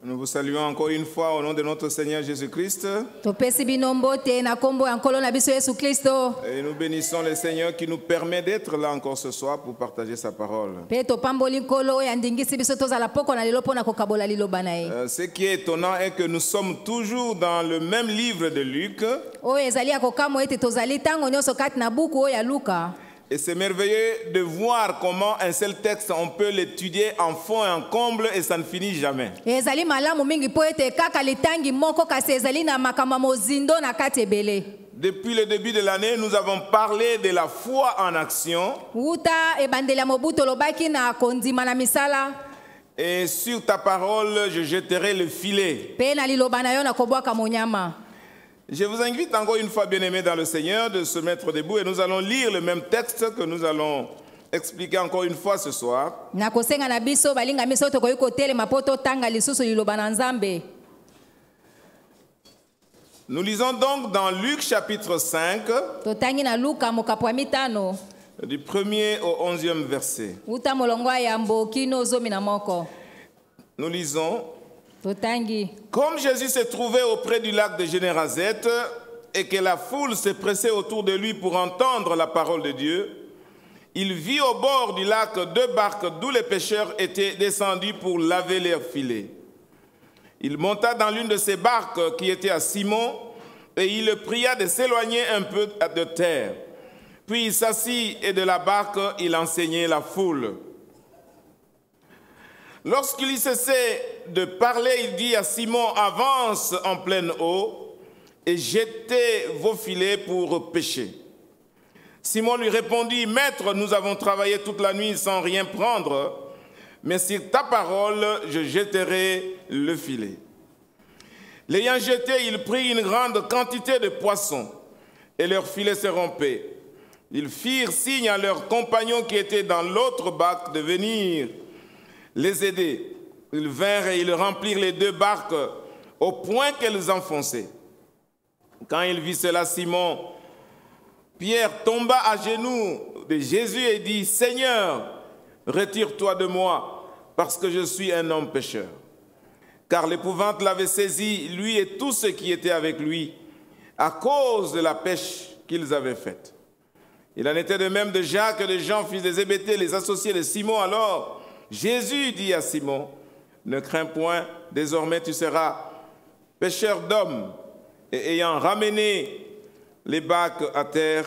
Nous vous saluons encore une fois au nom de notre Seigneur Jésus-Christ. Et nous bénissons le Seigneur qui nous permet d'être là encore ce soir pour partager sa parole. Ce qui est étonnant est que nous sommes toujours dans le même livre de Luc. Et c'est merveilleux de voir comment un seul texte, on peut l'étudier en fond et en comble et ça ne finit jamais. Depuis le début de l'année, nous avons parlé de la foi en action. Et sur ta parole, je jetterai le filet. Je vous invite encore une fois, bien-aimés dans le Seigneur, de se mettre debout et nous allons lire le même texte que nous allons expliquer encore une fois ce soir. Nous lisons donc dans Luc chapitre 5, du 1er au 11e verset. Nous lisons: Comme Jésus se trouvait auprès du lac de Génézareth et que la foule se pressait autour de lui pour entendre la parole de Dieu, il vit au bord du lac 2 barques d'où les pêcheurs étaient descendus pour laver leurs filets. Il monta dans l'une de ces barques qui était à Simon et il le pria de s'éloigner un peu de terre. Puis il s'assit et de la barque il enseignait la foule. Lorsqu'il cessait de parler, il dit à Simon: avance en pleine eau et jetez vos filets pour pêcher. Simon lui répondit: Maître, nous avons travaillé toute la nuit sans rien prendre, mais sur ta parole, je jetterai le filet. L'ayant jeté, il prit une grande quantité de poissons et leurs filets se rompaient. Ils firent signe à leurs compagnons qui étaient dans l'autre barque de venir les aider. Ils vinrent et ils remplirent les 2 barques au point qu'elles enfonçaient. Quand il vit cela, Simon Pierre tomba à genoux de Jésus et dit: Seigneur, retire-toi de moi, parce que je suis un homme pécheur. Car l'épouvante l'avait saisi, lui et tous ceux qui étaient avec lui, à cause de la pêche qu'ils avaient faite. Il en était de même de Jacques et de Jean, fils de Zébédée, les associés de Simon. Alors Jésus dit à Simon: ne crains point, désormais tu seras pêcheur d'hommes. Et ayant ramené les barques à terre,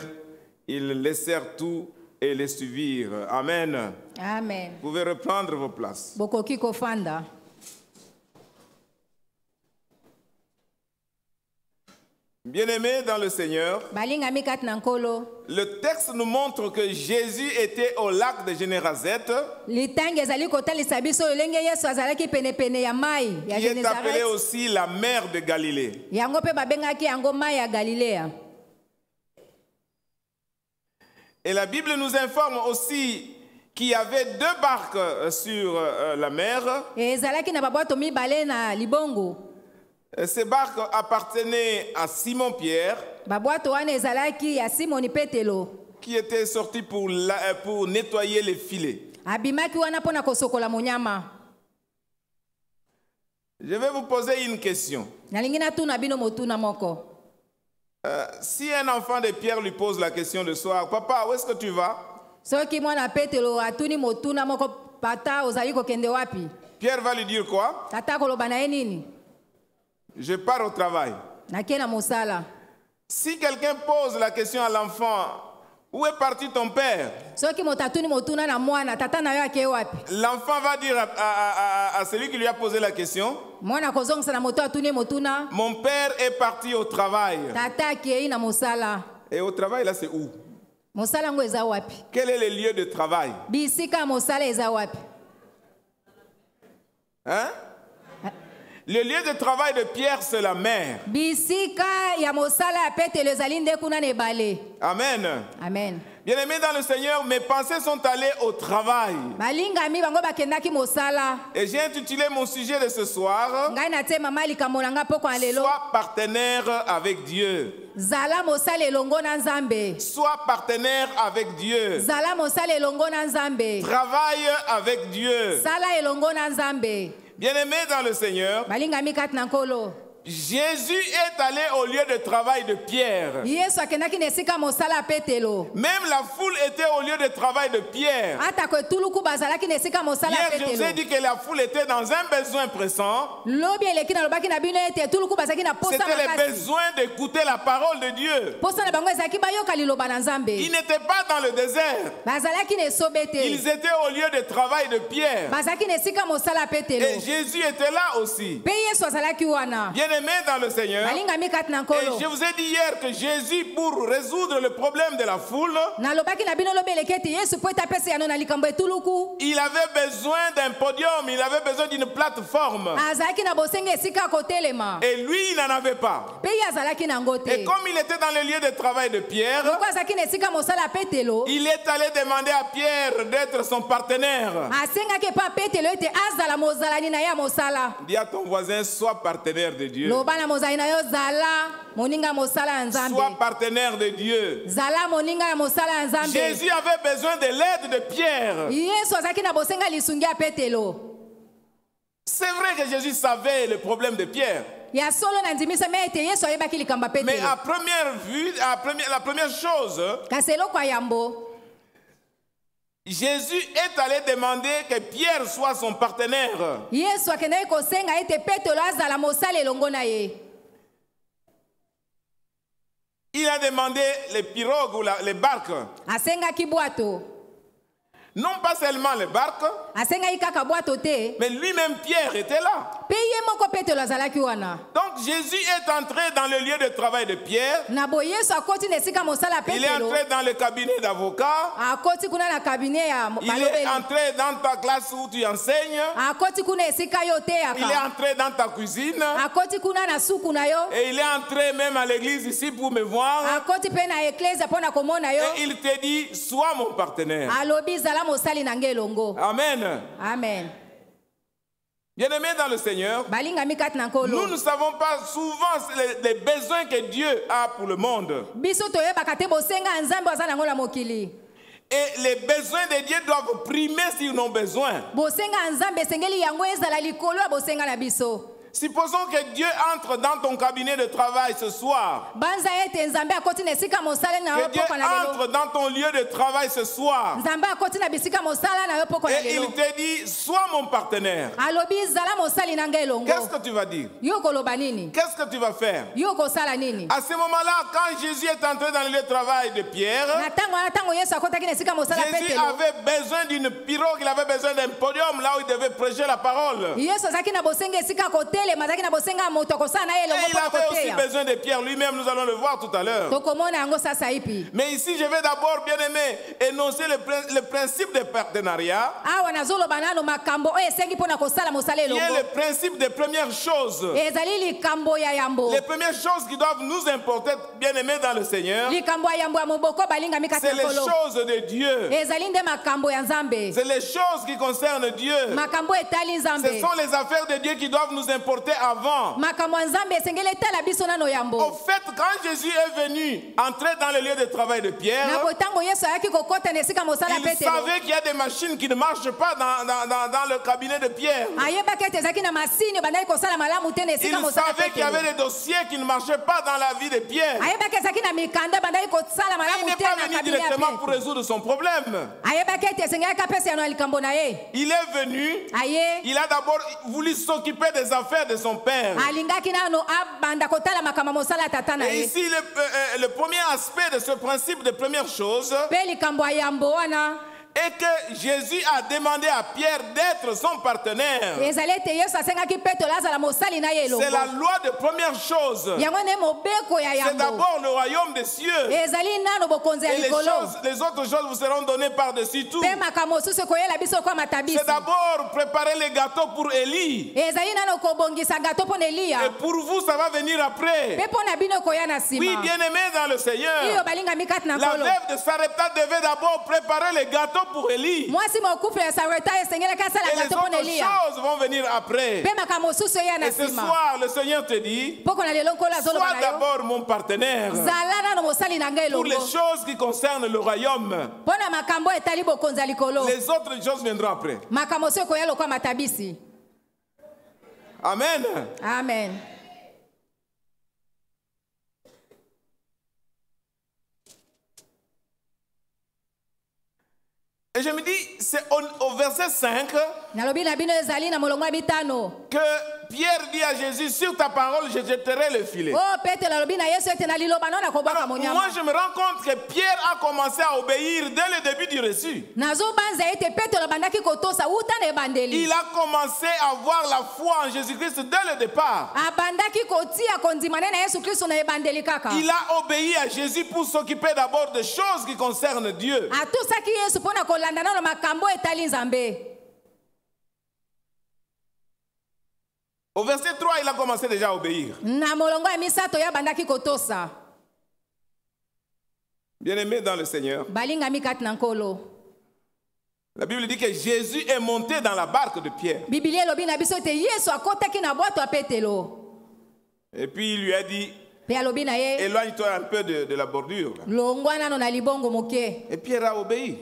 ils laissèrent tout et les suivirent. Amen. Amen. Vous pouvez reprendre vos places. Bien-aimés dans le Seigneur, le texte nous montre que Jésus était au lac de Génézareth, qui est appelé aussi la mer de Galilée. Et la Bible nous informe aussi qu'il y avait 2 barques sur la mer. Ces barques appartenaient à Simon-Pierre, qui était sorti pour nettoyer les filets. Je vais vous poser une question. Si un enfant de Pierre lui pose la question le soir: Papa, où est-ce que tu vas? Pierre va lui dire quoi? Je pars au travail. Si quelqu'un pose la question à l'enfant: où est parti ton père? L'enfant va dire à celui qui lui a posé la question: mon père est parti au travail. Et au travail, là, c'est où? Quel est le lieu de travail? Hein? Le lieu de travail de Pierre, c'est la mer. Amen. Amen. Bien-aimés dans le Seigneur, mes pensées sont allées au travail. Et j'ai intitulé mon sujet de ce soir: sois partenaire avec Dieu. Sois partenaire avec Dieu. Travaille avec Dieu. Bien-aimés dans le Seigneur, Jésus est allé au lieu de travail de Pierre. Même la foule était au lieu de travail de Pierre. Hier, je vous ai dit que la foule était dans un besoin pressant. C'était le besoin d'écouter la parole de Dieu. Ils n'étaient pas dans le désert. Ils étaient au lieu de travail de Pierre. Et Jésus était là aussi. Bien-aimés dans le Seigneur, et je vous ai dit hier que Jésus, pour résoudre le problème de la foule, il avait besoin d'un podium, il avait besoin d'une plateforme. Et lui, il n'en avait pas. Et comme il était dans le lieu de travail de Pierre, il est allé demander à Pierre d'être son partenaire. Dis à ton voisin, sois partenaire de Dieu. Sois partenaire de Dieu. Jésus avait besoin de l'aide de Pierre. C'est vrai que Jésus savait le problème de Pierre. Mais à première vue, la première chose, Jésus est allé demander que Pierre soit son partenaire. Il a demandé les pirogues ou les barques. Non pas seulement les barques, mais lui-même Pierre était là. Donc Jésus est entré dans le lieu de travail de Pierre. Il est entré dans le cabinet d'avocat. Il est entré dans ta classe où tu enseignes. Il est entré dans ta cuisine. Et il est entré même à l'église ici pour me voir. Et il te dit, sois mon partenaire. Amen. Amen. Bien-aimés dans le Seigneur, nous ne savons pas souvent les besoins que Dieu a pour le monde. Et les besoins de Dieu doivent primer sur nos besoins. Supposons que Dieu entre dans ton cabinet de travail ce soir. Que Dieu entre dans ton lieu de travail ce soir. Et il te dit, sois mon partenaire. Qu'est-ce que tu vas dire? Qu'est-ce que tu vas faire? À ce moment-là, quand Jésus est entré dans le lieu de travail de Pierre, Jésus avait besoin d'une pirogue, il avait besoin d'un podium là où il devait prêcher la parole. Et il avait aussi besoin de Pierre lui-même, nous allons le voir tout à l'heure. Mais ici, je vais d'abord, bien aimé, énoncer le principe de partenariat. Il y a le principe des premières choses. Les premières choses qui doivent nous importer, bien aimés dans le Seigneur, c'est les choses de Dieu. C'est les choses qui concernent Dieu. Ce sont les affaires de Dieu qui doivent nous importer avant. Au fait, quand Jésus est venu entrer dans le lieu de travail de Pierre, il savait qu'il y a des machines qui ne marchent pas dans le cabinet de Pierre. Il savait qu'il y avait des dossiers qui ne marchaient pas dans la vie de Pierre. Il n'est pas venu directement pour résoudre son problème. Il est venu, il a d'abord voulu s'occuper des affaires de son père. Et ici, le premier aspect de ce principe de première chose et que Jésus a demandé à Pierre d'être son partenaire. C'est la loi de première chose. C'est d'abord le royaume des cieux. Et les autres choses vous seront données par-dessus tout. C'est d'abord préparer les gâteaux pour Élie. Et pour vous, ça va venir après. Oui, bien-aimés dans le Seigneur, la veuve de Sarepta devait d'abord préparer les gâteaux pour Élie. Et les autres choses vont venir après. Et ce soir, le Seigneur te dit, sois d'abord mon partenaire pour les choses qui concernent le royaume. Les autres choses viendront après. Amen. Amen. Et je me dis, c'est au verset 5 que Pierre dit à Jésus, sur ta parole, je jetterai le filet. Alors, moi, je me rends compte que Pierre a commencé à obéir dès le début du récit. Il a commencé à avoir la foi en Jésus-Christ dès le départ. Il a obéi à Jésus pour s'occuper d'abord des choses qui concernent Dieu. Au verset 3, il a commencé déjà à obéir. Bien-aimé dans le Seigneur, la Bible dit que Jésus est monté dans la barque de Pierre. Et puis il lui a dit, éloigne-toi un peu de la bordure. Et Pierre a obéi.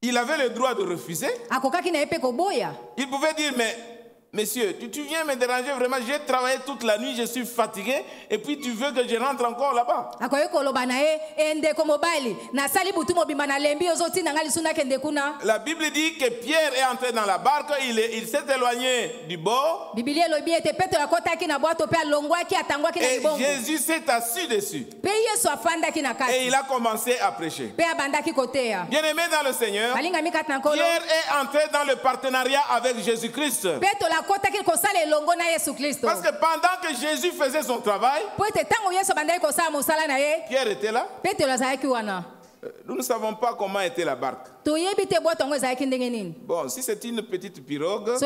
Il avait le droit de refuser. Il pouvait dire, mais monsieur, tu viens me déranger vraiment, j'ai travaillé toute la nuit, je suis fatigué, et puis tu veux que je rentre encore là-bas. La Bible dit que Pierre est entré dans la barque, il s'est éloigné du bord, et Jésus s'est assis dessus. Et il a commencé à prêcher. Bien-aimé dans le Seigneur, Pierre est entré dans le partenariat avec Jésus-Christ. Parce que pendant que Jésus faisait son travail, Pierre était là. Nous ne savons pas comment était la barque. Bon, si c'est une petite pirogue,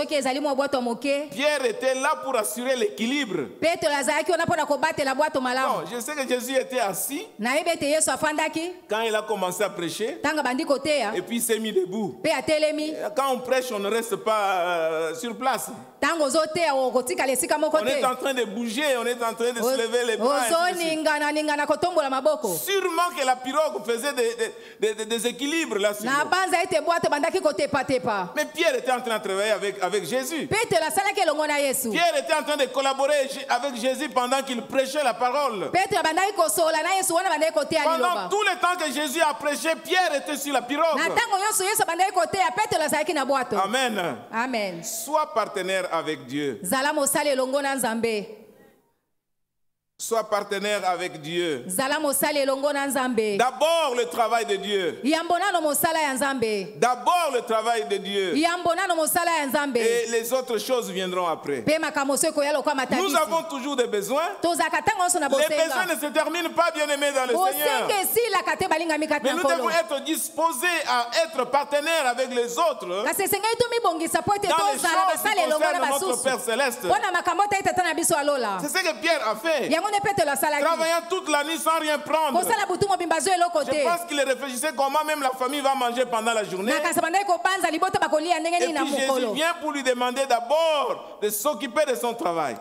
Pierre était là pour assurer l'équilibre. Bon, je sais que Jésus était assis quand il a commencé à prêcher, et puis il s'est mis debout. Quand on prêche, on ne reste pas sur place. On est en train de bouger, on est en train de se lever les bras. Sûrement que la pirogue faisait des équilibres là. Mais Pierre était en train de travailler avec Jésus. Pierre était en train de collaborer avec Jésus pendant qu'il prêchait la parole. Pendant tout le temps que Jésus a prêché, Pierre était sur la pirogue. Amen. Amen. Sois partenaire avec Dieu. Sois partenaire avec Dieu. D'abord le travail de Dieu. D'abord le travail de Dieu. Et les autres choses viendront après. Nous avons toujours des besoins. Les besoins ne se terminent pas, bien-aimés dans le Seigneur. Mais nous devons être disposés à être partenaires avec les autres dans les choses qui concernent notre Père Céleste. C'est ce que Pierre a fait. Travaillant toute la nuit sans rien prendre. Je pense qu'il réfléchissait comment même la famille va manger pendant la journée. Et puis Jésus vient pour lui demander d'abord de s'occuper de son travail.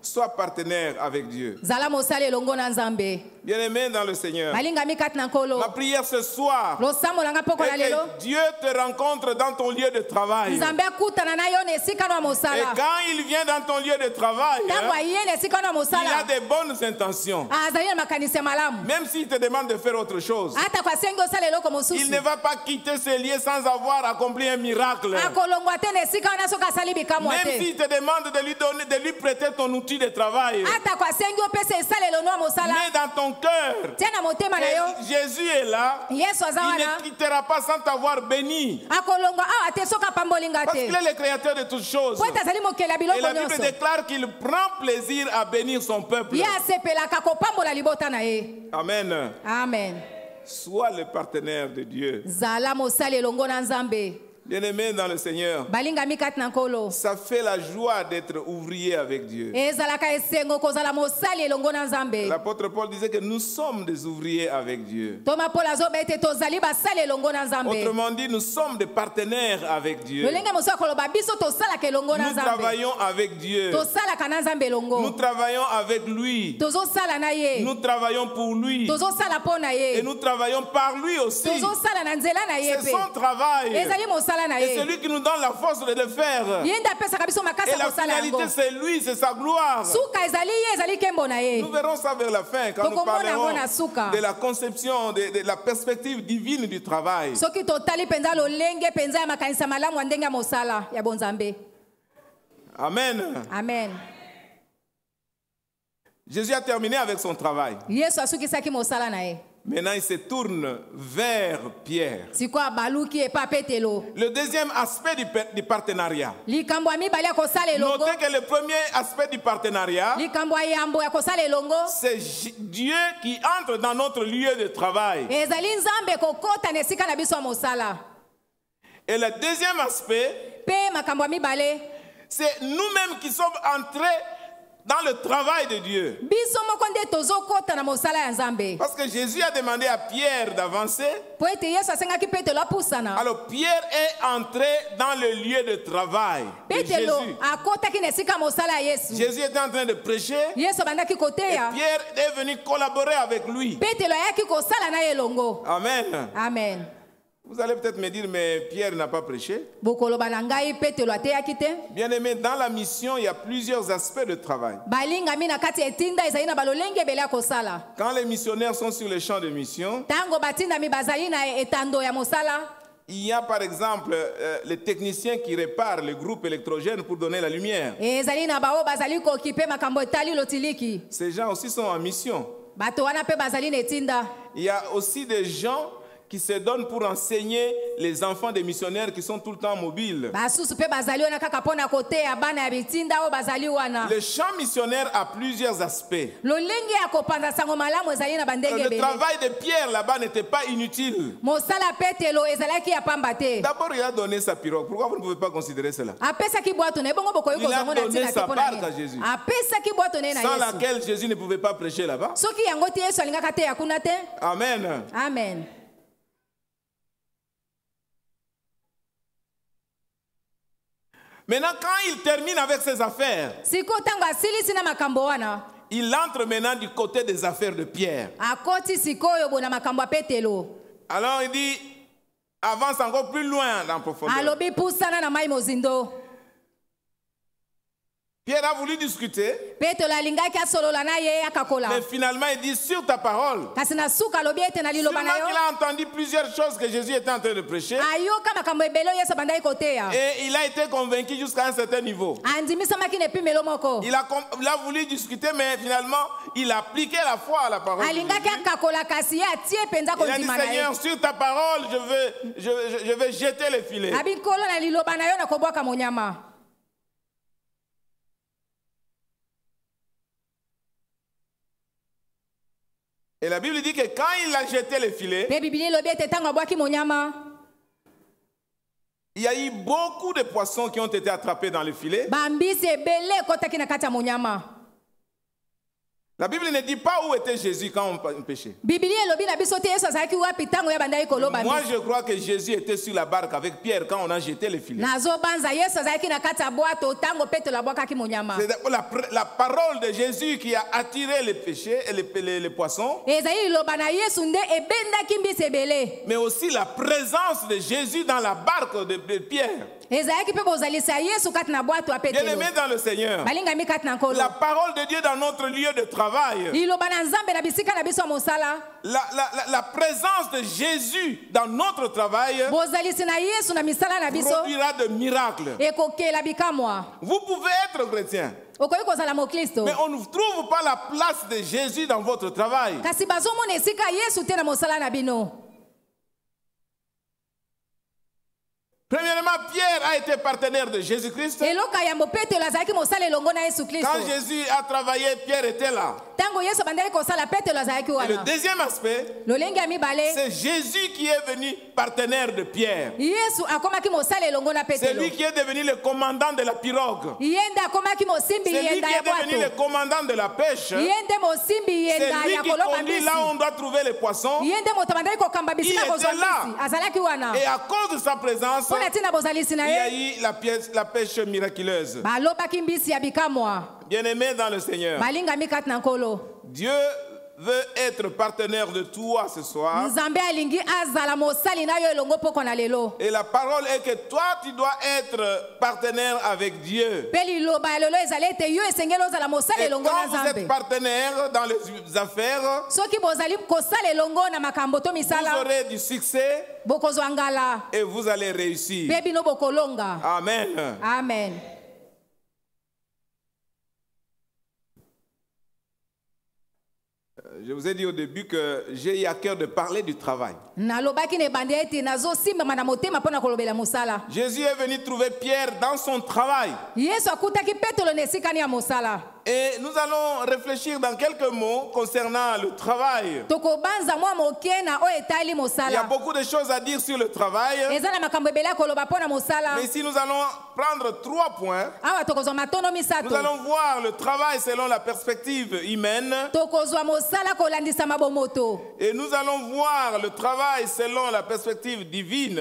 Sois partenaire avec Dieu. Bien-aimé dans le Seigneur, ma prière ce soir est que Dieu te rencontre dans ton lieu de travail. Et quand il vient dans ton lieu de travail, il a des bonnes intentions. Même s'il te demande de faire autre chose, il ne va pas quitter ce lieu sans avoir accompli un miracle. Même s'il te demande de lui prêter ton outil de travail, mais dans ton cœur, Jésus est là, il ne quittera pas sans t'avoir béni. Parce qu'il est le créateur de toutes choses. Et la Bible déclare qu'il prend plaisir à bénir son peuple. Amen. Amen. Sois le partenaire de Dieu. Bien-aimés dans le Seigneur, ça fait la joie d'être ouvrier avec Dieu. L'apôtre Paul disait que nous sommes des ouvriers avec Dieu. Autrement dit, nous sommes des partenaires avec Dieu. Nous travaillons avec Dieu. Nous travaillons avec lui. Nous travaillons pour lui. Et nous travaillons par lui aussi. C'est son travail. Et c'est lui qui nous donne la force de le faire. Et la finalité, c'est lui, c'est sa gloire. Nous verrons ça vers la fin, quand nous parlerons de la conception, de la perspective divine du travail. Amen. Amen. Jésus a terminé avec son travail. Maintenant, il se tourne vers Pierre. Le deuxième aspect du partenariat. Notez que le premier aspect du partenariat, c'est Dieu qui entre dans notre lieu de travail. Et le deuxième aspect, c'est nous-mêmes qui sommes entrés dans le travail de Dieu. Parce que Jésus a demandé à Pierre d'avancer. Alors Pierre est entré dans le lieu de travail de Jésus. Jésus était en train de prêcher et Pierre est venu collaborer avec lui. Amen. Amen. Vous allez peut-être me dire, mais Pierre n'a pas prêché. Bien aimé, dans la mission, il y a plusieurs aspects de travail. Quand les missionnaires sont sur le champ de mission, il y a par exemple les techniciens qui réparent les groupes électrogènes pour donner la lumière. Ces gens aussi sont en mission. Il y a aussi des gens qui se donnent pour enseigner les enfants des missionnaires qui sont tout le temps mobiles. Le champ missionnaire a plusieurs aspects. Le travail de Pierre là-bas n'était pas inutile. D'abord, il a donné sa pirogue. Pourquoi vous ne pouvez pas considérer cela? Il a donné sa barque à Jésus, sans laquelle Jésus ne pouvait pas prêcher là-bas. Amen. Amen. Maintenant, quand il termine avec ses affaires, il entre maintenant du côté des affaires de Pierre. Alors il dit, avance encore plus loin dans la profondeur. Pierre a voulu discuter, mais finalement il dit sur ta parole. Sûrement qu'il a entendu plusieurs choses que Jésus était en train de prêcher. Et il a été convaincu jusqu'à un certain niveau. Il a voulu discuter, mais finalement il a appliqué la foi à la parole. Il a dit, Seigneur, sur ta parole, je vais jeter les filets. Et la Bible dit que quand il a jeté les filets, il y a eu beaucoup de poissons qui ont été attrapés dans les filets. La Bible ne dit pas où était Jésus quand on pêchait. Moi, je crois que Jésus était sur la barque avec Pierre quand on a jeté les filets. C'est la parole de Jésus qui a attiré les péchés et les poissons. Mais aussi la présence de Jésus dans la barque de Pierre. Bien-aimé dans le Seigneur, la parole de Dieu dans notre lieu de travail, la présence de Jésus dans notre travail produira de miracles. Vous pouvez être chrétien, mais on ne trouve pas la place de Jésus dans votre travail. Premièrement, Pierre a été partenaire de Jésus-Christ. Quand Jésus a travaillé, Pierre était là. Et le deuxième aspect, c'est Jésus qui est venu partenaire de Pierre. C'est lui qui est devenu le commandant de la pirogue. C'est lui qui est devenu le commandant de la pêche. C'est lui qui conduit là où on doit trouver les poissons. Il était là. Et à cause de sa présence, il y a eu la pêche miraculeuse. Bien-aimé dans le Seigneur, Dieu veut être partenaire de toi ce soir. Et la parole est que toi, tu dois être partenaire avec Dieu. Et quand vous êtes partenaire dans les affaires, vous aurez du succès et vous allez réussir. Amen. Amen. Je vous ai dit au début que j'ai eu à cœur de parler du travail. Jésus est venu trouver Pierre dans son travail. Et nous allons réfléchir dans quelques mots concernant le travail. Il y a beaucoup de choses à dire sur le travail. Mais ici, nous allons prendre 3 points. Nous allons voir le travail selon la perspective humaine. Et nous allons voir le travail selon la perspective divine.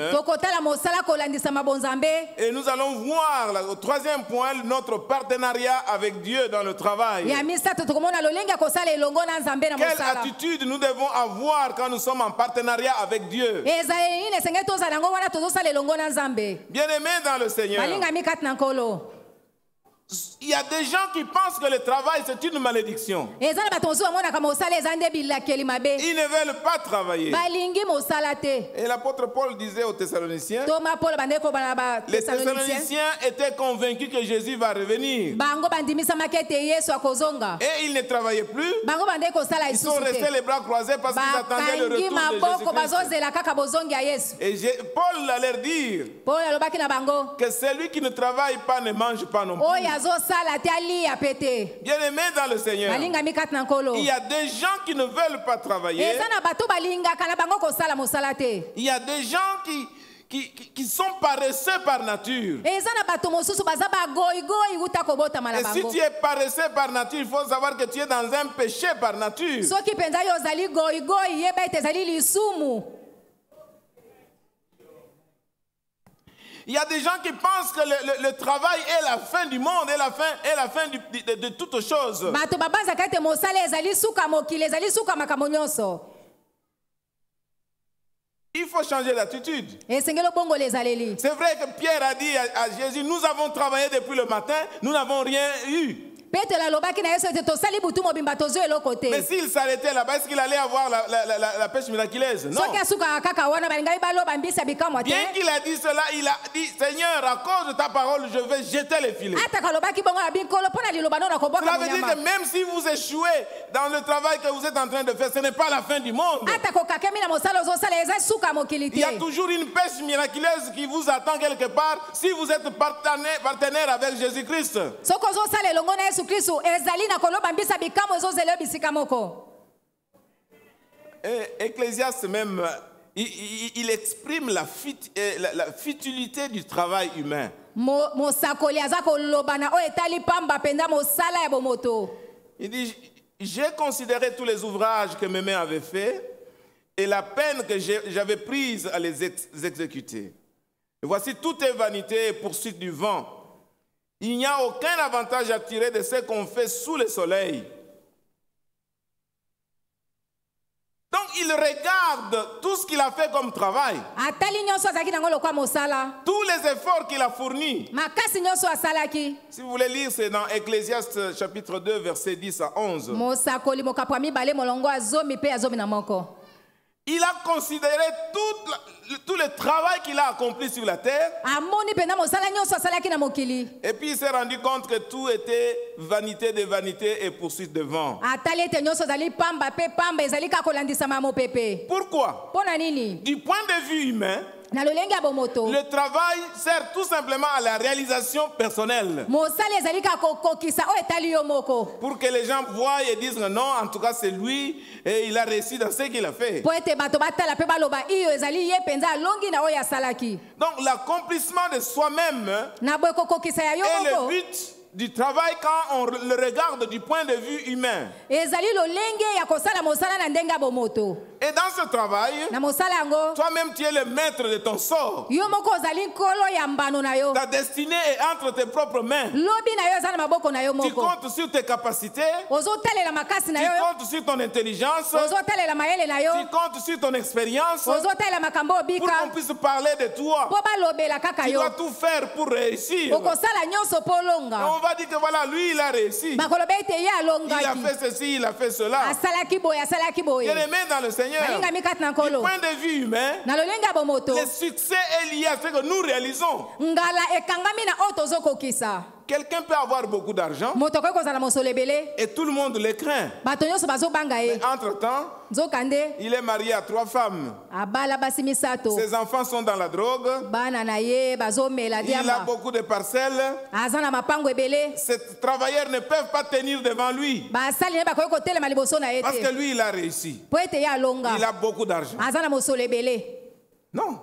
Et nous allons voir, au 3e point, notre partenariat avec Dieu dans le travail. Quelle attitude nous devons avoir quand nous sommes en partenariat avec Dieu? Bien-aimés dans le Seigneur, il y a des gens qui pensent que le travail c'est une malédiction. Ils ne veulent pas travailler. Et l'apôtre Paul disait aux Thessaloniciens, les Thessaloniciens étaient convaincus que Jésus va revenir. Et ils ne travaillaient plus. Ils sont restés les bras croisés parce qu'ils attendaient le retour de Jésus-Christ. Et Paul allait dire que celui qui ne travaille pas ne mange pas non plus. Bien-aimés dans le Seigneur, il y a des gens qui ne veulent pas travailler. Il y a des gens qui sont paresseux par nature. Et si tu es paresseux par nature, il faut savoir que tu es dans un péché par nature. Il y a des gens qui pensent que le travail est la fin du monde, est la fin de toutes choses. Il faut changer d'attitude. C'est vrai que Pierre a dit à Jésus, nous avons travaillé depuis le matin, nous n'avons rien eu. Mais s'il s'arrêtait là-bas, est-ce qu'il allait avoir la pêche miraculeuse? Non. Bien qu'il a dit cela, il a dit, Seigneur, à cause de ta parole, je vais jeter les filets. Cela veut dire que même si vous échouez dans le travail que vous êtes en train de faire, ce n'est pas la fin du monde. Il y a toujours une pêche miraculeuse qui vous attend quelque part si vous êtes partenaire avec Jésus-Christ. Ecclésiaste même, il exprime la futilité du travail humain. Il dit, j'ai considéré tous les ouvrages que mes mains avaient faits et la peine que j'avais prise à les exécuter. Et voici, tout est vanité et poursuite du vent. Il n'y a aucun avantage à tirer de ce qu'on fait sous le soleil. Donc il regarde tout ce qu'il a fait comme travail. Tous les efforts qu'il a fournis. Si vous voulez lire, c'est dans Ecclésiaste chapitre 2, versets 10 à 11. Il a considéré tout le travail qu'il a accompli sur la terre. Et puis il s'est rendu compte que tout était vanité de vanité et poursuite de vent. Pourquoi? Du point de vue humain, Le travail sert tout simplement à la réalisation personnelle. Pour que les gens voient et disent non, en tout cas c'est lui et il a réussi dans ce qu'il a fait. Donc l'accomplissement de soi-même est le but du travail quand on le regarde du point de vue humain. Et dans ce travail, toi-même tu es le maître de ton sort. Ta destinée est entre tes propres mains. Tu comptes sur tes capacités, tu comptes sur ton intelligence, tu comptes sur ton expérience pour qu'on puisse parler de toi. Tu dois tout faire pour réussir. On va dire que voilà, lui il a réussi. Il a fait ceci, il a fait cela. Bien-aimé dans le Seigneur, du point de vue humain, le succès est lié à ce que nous réalisons. Quelqu'un peut avoir beaucoup d'argent et tout le monde le craint. Mais entre-temps, il est marié à 3 femmes. Ses enfants sont dans la drogue. Il a beaucoup de parcelles. Ces travailleurs ne peuvent pas tenir devant lui. Parce que lui, il a réussi. Il a beaucoup d'argent. Non.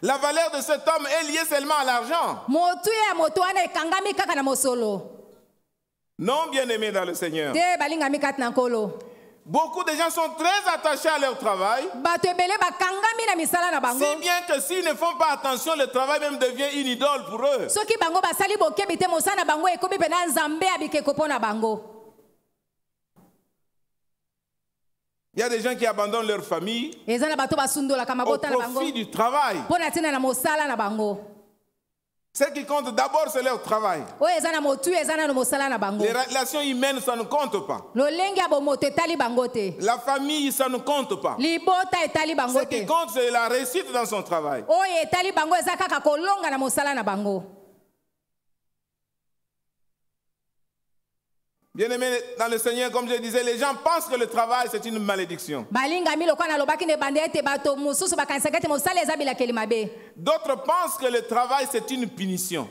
La valeur de cet homme est liée seulement à l'argent. Non, bien-aimés dans le Seigneur. Beaucoup de gens sont très attachés à leur travail. Si bien que s'ils ne font pas attention, le travail même devient une idole pour eux. Il y a des gens qui abandonnent leur famille au profit du travail. Ce qui compte d'abord, c'est leur travail. Les relations humaines, ça ne compte pas. La famille, ça ne compte pas. Ce qui compte, c'est la réussite dans son travail. Bien-aimés dans le Seigneur, comme je disais, les gens pensent que le travail c'est une malédiction. D'autres pensent que le travail c'est une punition.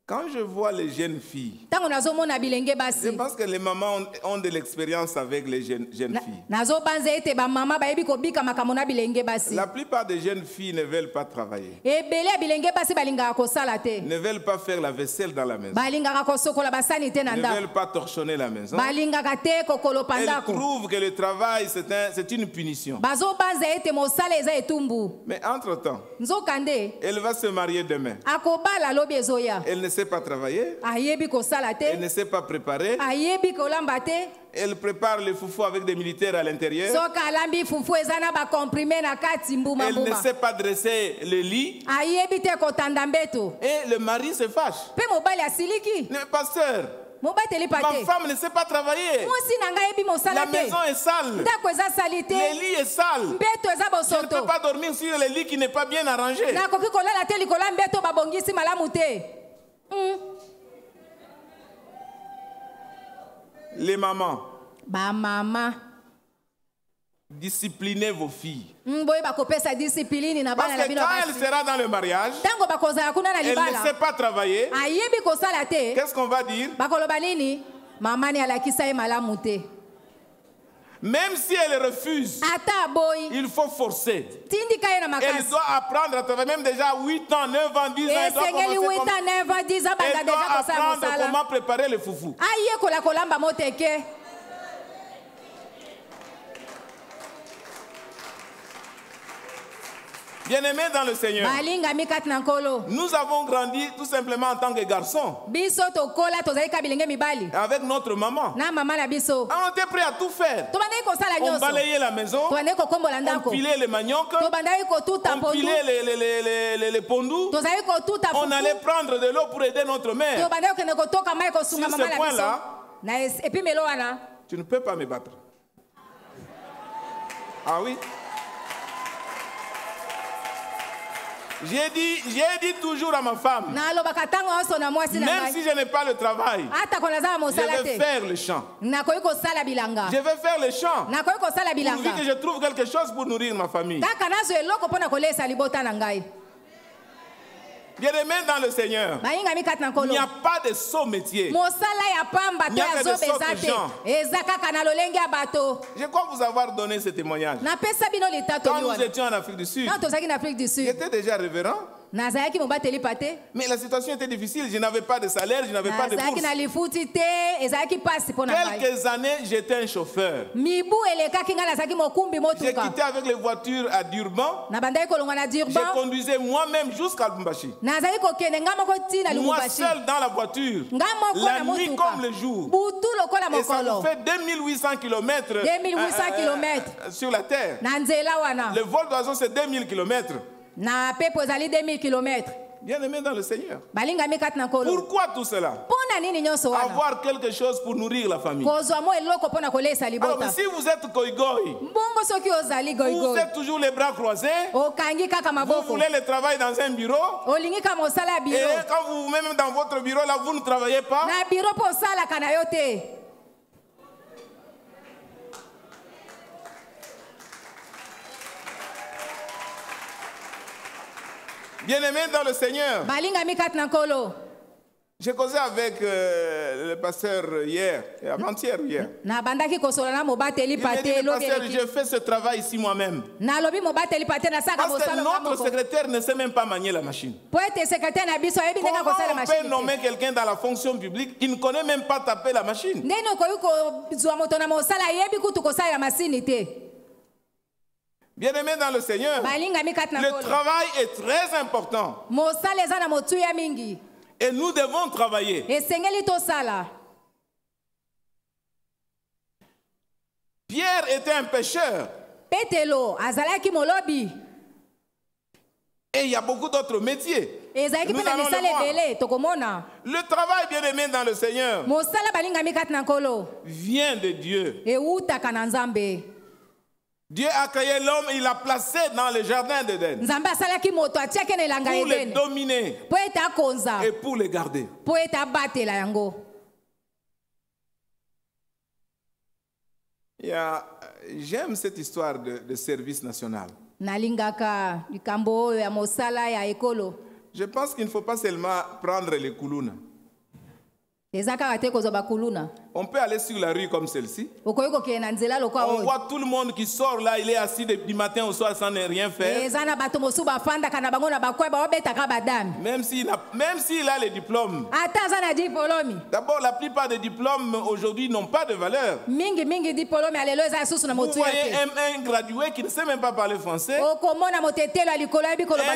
Quand je vois les jeunes filles, je pense que les mamans ont de l'expérience avec les jeunes filles. La plupart des jeunes filles ne veulent pas travailler. Ne veulent pas faire la vaisselle dans la maison. Ne veulent pas torchonner la maison. Elles trouvent que le travail c'est une punition. Mais entre-temps, elle va se marier demain. Elle ne sait pas travailler. Elle ne sait pas préparer. Elle prépare le foufou avec des militaires à l'intérieur. Elle ne sait pas dresser le lit. Et le mari se fâche. Mais pasteur, ma femme ne sait pas travailler. La maison est sale. Le lit est sale. Je ne peux pas dormir sur le lit qui n'est pas bien arrangé. Les mamans, disciplinez vos filles. Parce que quand elle sera dans le mariage, elle ne sait pas travailler. Qu'est-ce qu'on va dire? Même si elle refuse, il faut forcer. Elle doit apprendre à travailler, même déjà 8 ans, 9 ans, 10 ans. Elle doit apprendre comment préparer le foufou. Bien-aimés dans le Seigneur, nous avons grandi tout simplement en tant que garçons. Avec notre maman. On était prêts à tout faire. On balayait la maison, on pilait les maniocs, on pilait les pondous, on allait prendre de l'eau pour aider notre mère. Sur ce point-là, tu ne peux pas me battre. Ah oui? J'ai dit toujours à ma femme, même si je n'ai pas le travail, je vais faire le champ. Je vais faire le champ. Pourvu que je trouve quelque chose pour nourrir ma famille. Bien-aimés dans le Seigneur, il n'y a pas de saut métier. Il n'y a que de sautes gens. Je crois vous avoir donné ce témoignage. Quand nous étions en Afrique du Sud, j'étais déjà révérend. Mais la situation était difficile. Je n'avais pas de salaire, je n'avais pas de bourse. Quelques années, j'étais un chauffeur. J'ai quitté avec les voitures à Durban. Je conduisais moi-même jusqu'à Lubumbashi. Moi seul dans la voiture, la nuit comme le jour. Et ça nous fait 2800 km sur la terre. Le vol d'oiseau, c'est 2000 km. Bien-aimé dans le Seigneur. Pourquoi tout cela? Avoir quelque chose pour nourrir la famille. Alors, si vous êtes goy-goy, vous êtes toujours les bras croisés, vous voulez le travail dans un bureau, et quand vous vous mettez dans votre bureau, là, vous ne travaillez pas. Bien-aimé dans le Seigneur, j'ai causé avec le pasteur hier, avant-hier hier. Il m'a dit, pasteur, je fais ce travail ici moi-même. Parce que notre secrétaire ne sait même pas manier la machine. Comment on peut nommer quelqu'un dans la fonction publique qui ne connaît même pas taper la machine? Bien-aimés dans le Seigneur, le travail est très important. Et nous devons travailler. Pierre était un pêcheur. Et il y a beaucoup d'autres métiers. Nous allons le voir. Le travail, bien-aimé dans le Seigneur, vient de Dieu. Dieu a créé l'homme et il l'a placé dans le jardin d'Éden pour le dominer et pour le garder. J'aime cette histoire de service national. Je pense qu'il ne faut pas seulement prendre les koulouna. On peut aller sur la rue comme celle-ci. On voit tout le monde qui sort là, il est assis du matin au soir sans rien faire. Même s'il a les diplômes. D'abord, la plupart des diplômes aujourd'hui n'ont pas de valeur. Vous voyez un gradué qui ne sait même pas parler français. Un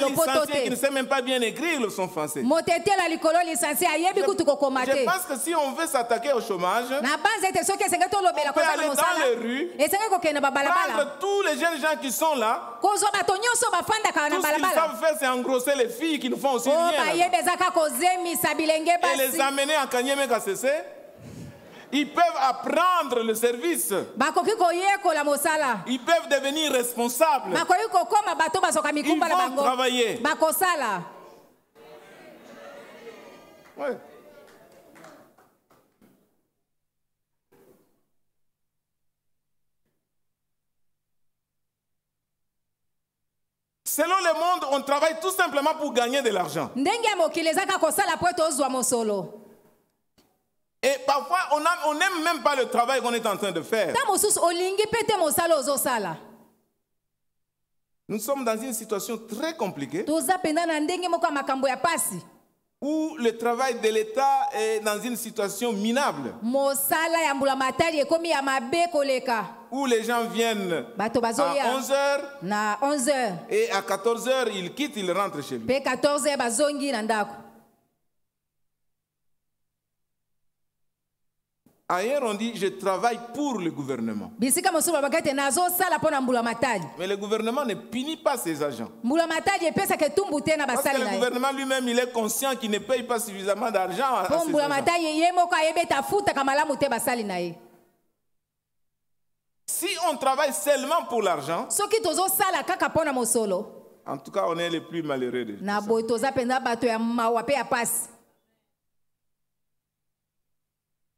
licencié qui ne sait même pas bien écrire son français. Je pense que si on veut s'attaquer au chômage, on peut aller dans les rues, prendre tous les jeunes gens qui sont là. Tout ce qu'ils savent faire, c'est engrosser les filles qui ne font aussi rien. Et les amener à Kanyeme Kassese. Ils peuvent apprendre le service. Ils peuvent devenir responsables. Ils vont travailler. Ouais. Selon le monde, on travaille tout simplement pour gagner de l'argent. Et parfois, on n'aime même pas le travail qu'on est en train de faire. Nous sommes dans une situation très compliquée où le travail de l'État est dans une situation minable. Où les gens viennent à 11h et à 14h, ils quittent, ils rentrent chez lui. Ailleurs, on dit, je travaille pour le gouvernement. Mais le gouvernement ne punit pas ses agents. Parce que le gouvernement lui-même, il est conscient qu'il ne paye pas suffisamment d'argent à ses agents. Si on travaille seulement pour l'argent, En tout cas, on est les plus malheureux de tout Na ça. boy toza penda bato ya mawa pe ya pasi.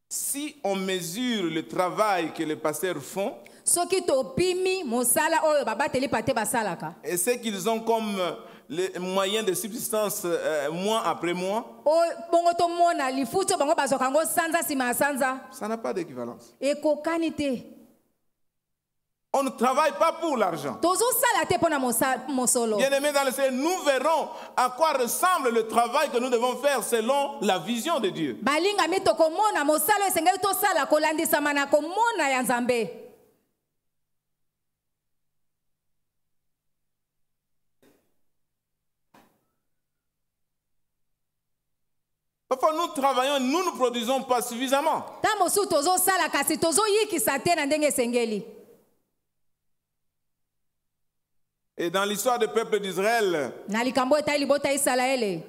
Si on mesure le travail que les pasteurs font Soki topimi mosala oyo babateli pate basalaka. et ce qu'ils ont comme les moyens de subsistance mois après mois, O bongo to mona lifuto bango bazwaka yango sanza sima ya sanza. ça n'a pas d'équivalence. Ekokani te. On ne travaille pas pour l'argent. Tozosala te mpona mosolo. Bien-aimés dans le Seigneur, nous verrons à quoi ressemble le travail que nous devons faire selon la vision de Dieu. Balingami tokomona mosala esengeli tosala kolandisama na komona ya Nzambe. Parfois, nous travaillons, nous ne produisons pas suffisamment. Ta mosu tozosala kasi tozoyikisa te na ndenge esengeli. Et dans l'histoire du peuple d'Israël, Na likambo etai libota Isalaele.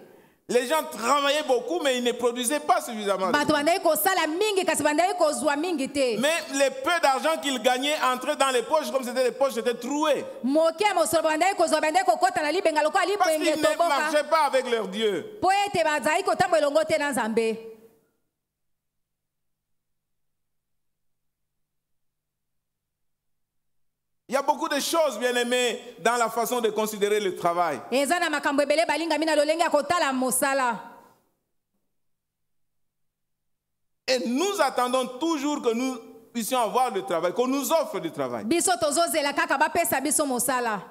les gens travaillaient beaucoup, mais ils ne produisaient pas suffisamment. Bato bandai kosala mingi kasi bandai kozwa mingi te. Mais les peu d'argent qu'ils gagnaient entraient dans les poches, comme c'était les poches étaient trouées. Moke ya mosolo bandai kozwa bandai kokota na libenga lokola Parce qu'ils libenge ne toboka. marchaient pas avec leur Dieu. Po ete bazali kotambola elongo te na Nzambe. Il y a beaucoup de choses, bien aimées, dans la façon de considérer le travail. Eza na makambo ebele balingami na lolenge ya kotala mosala. Et nous attendons toujours que nous puissions avoir le travail, qu'on nous offre du travail. Biso tozozela kaka bapesa biso mosala.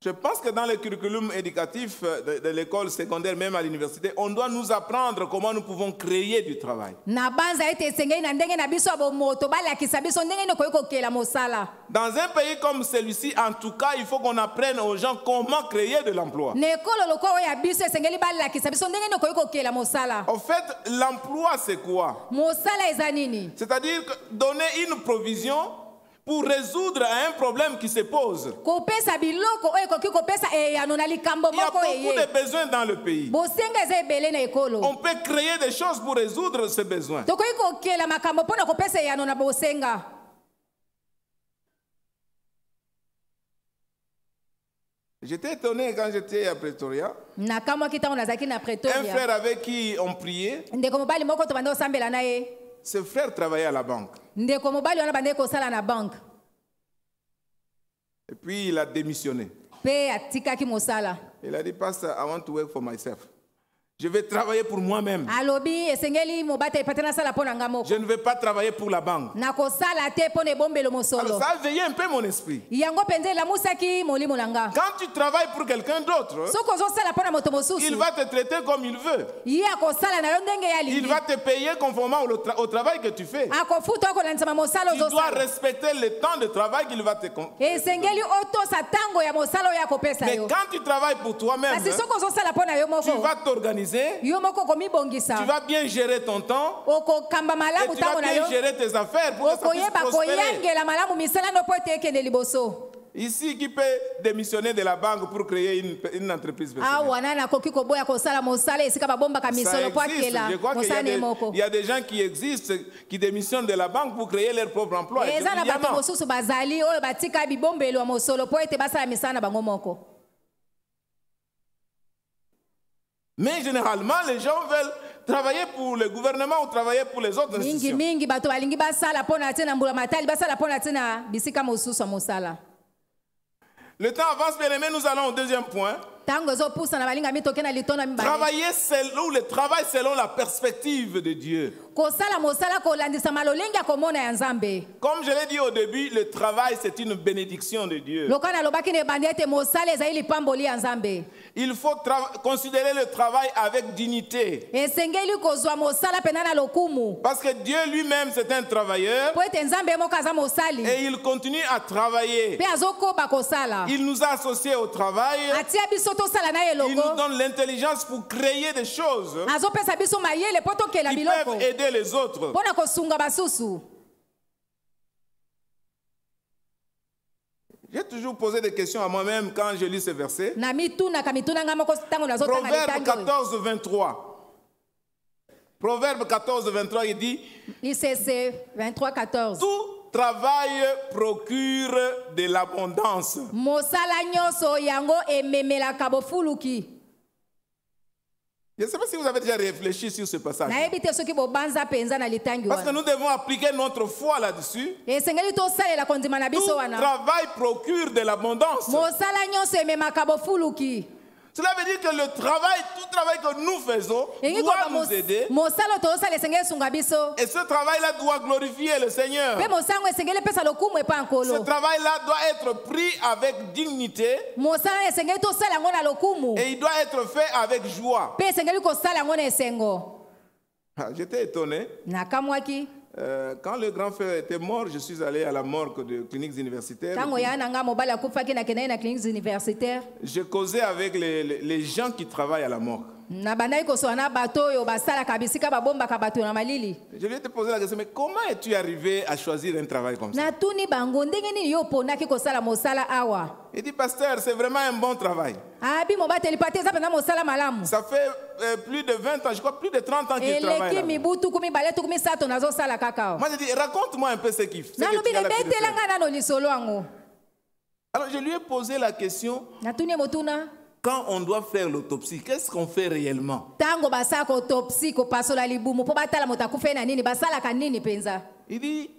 Je pense que dans le curriculum éducatif de l'école secondaire, même à l'université, on doit nous apprendre comment nous pouvons créer du travail. Na banza ete esengeli na ndenge na biso bomoto balakisa biso ndenge nini okoki kokela mosala. Dans un pays comme celui-ci, en tout cas, il faut qu'on apprenne aux gens comment créer de l'emploi. Na ekolo lokola oyo ya biso esengeli balakisa biso ndenge nini okoki kokela mosala. En fait, l'emploi, c'est quoi? Mosala eza nini? C'est-à-dire donner une provision pour résoudre un problème qui se pose. Kopesa biloko oyo ekoki kopesa eyano na likambo Il y a moko beaucoup eye. de besoins dans le pays. Bosenga eza ebele na ekolo. On peut créer des choses pour résoudre ces besoins. Tokoki kokela makambo mpona kopesa eyano na bosenga. J'étais étonné quand j'étais à Pretoria. Nakamwaki ntango nazalaki na Un Pretoria. frère avec qui on priait, Ndeko mobali moko tobanda kosambela na ye. ce frère travaillait à la banque. Ndeko mobali wana bandeki kosala na banke. Et puis il a démissionné. Mpe atikaki mosala. Il a dit, Pastor, I want to work for myself. Je vais travailler pour moi-même. Alobi esengeli mobata epate nasala mpo na nga moko. Je ne vais pas travailler pour la banque. Nakosala te mpo na ebombelo mosolo. Alors ça a veillé un peu mon esprit. Yango mpenza elamusaki molimo na nga. Quand tu travailles pour quelqu'un d'autre, Soki ozosala mpo na moto il mosusu, va te traiter comme il veut. ye akosala na yo ndenge ya Il lingi. va te payer conformément au travail que tu fais. Akofuta akolandisama mosala Tu dois ozosala. respecter le temps de travail qu'il va te Esengeli otosa ntango ya mosala oyo akopesa Mais yo. quand tu travailles pour toi-même, Kasi soki ozosala mpo na yo tu moko, vas t'organiser, yo moko tu komibongisa. vas bien gérer ton temps, Okokamba et malamu tu vas ntango na bien yo. gérer tes affaires pour que ça puisse Okoyeba prospérer. koyangela malamu misala no po ete ekende liboso. Ici, qui peut démissionner de la banque pour créer une entreprise personnelle? Awa nana akoki koboya kosala mosala esika babombaka Ça misolo po existe. akela Je crois qu'il mosala ne moko. y a des gens qui existent, qui démissionnent de la banque pour créer leur propre emploi. Eza na bato Évidemment. mosusu bazali oyo batika bibombelo ya mosolo po ete basala misala na bango moko. Mais généralement, les gens veulent travailler pour le gouvernement ou travailler pour les autres Mingi institutions. mingi bato balingi basala po na te na mbula matali basala po na te na bisika mosusu ya mosala. Le temps avance, bien aimé, nous allons au deuxième point. Tango ezopusa na balingami toke na litondo ya mibale. Travailler selon le travail selon la perspective de Dieu. Kosala mosala kolandisa malolenge ya komona ya Nzambe. Comme je l'ai dit au début, le travail c'est une bénédiction de Dieu. Loka na lobaki ne bandi ete mosala ezali lipamboli ya Nzambe. Il faut considérer le travail avec dignité. Esengeli kozwa mosala pena na lokumu. Parce que Dieu lui-même c'est un travailleur Po ete Nzambe moko aza mosali. et il continue à travailler. Pe azokoba kosala. Il nous a associés au travail. Atia biso tosala na Il nous elongo. donne l'intelligence pour créer des choses Azopesa biso mayele po tokela qui biloko. peuvent aider les autres. Pona kosunga basusu. J'ai toujours posé des questions à moi-même quand je lis ce verset. Na mituna nga moko tango nazotanga Proverbe litango. 14, 23. Proverbe 14, 23, il dit ICC 23 14. tout travail procure de l'abondance. Mosala nyonso yango ememelaka bofuluki. Je ne sais pas si vous avez déjà réfléchi sur ce passage. Nayebi te soki bobanza penza na litangi Parce que wana. nous devons appliquer notre foi là-dessus. Esengeli tosalela kondima na Tout biso wana. travail procure de l'abondance. Mosala nyonso ememaka bofuluki. Cela veut dire que tout travail que nous faisons doit nous aider. Mosala tosala esengeli sunga biso. Et ce travail-là doit glorifier le Seigneur. Pe mosango esengeli pesa lokumu epa Ce nkolo. travail-là doit être pris avec dignité Mosala esengeli tosala yango na lokumu. et il doit être fait avec joie. Pe esengeli kosala yango na esengo. J'étais étonné. Nakamwaki. Quand le grand frère était mort, je suis allé à la morgue de cliniques universitaires. Tango ya nanga mobali akufaki na kenai na cliniques universitaires. Je causais avec les gens qui travaillent à la morgue. Na bandai kosoa na bato oyo basalaka bisika babombaka bato na malili. Je lui ai posé la question, mais comment es-tu arrivé à choisir un travail comme ça? Natuni bango ndenge nini yo ponaki kosala mosala awa. Il dit, pasteur, c'est vraiment un bon travail. Abi mobateli pate za pena mosala malamu. Ça fait plus de 20 ans, je crois plus de 30 ans qu'il travaille Eleki là. mibutu kumi baletu kumi sato nazo sala kakao. Moi, j'ai dit, raconte-moi un peu ce qu'il fait. Nalobi le betela nga nano lisolo ango. Alors, je lui ai posé la question, Natuni motuna. quand on doit faire l'autopsie, qu'est-ce qu'on fait réellement? Tango basako autopsie ko pasola libumu po batala motakufe na nini basala ka nini penza. Il dit,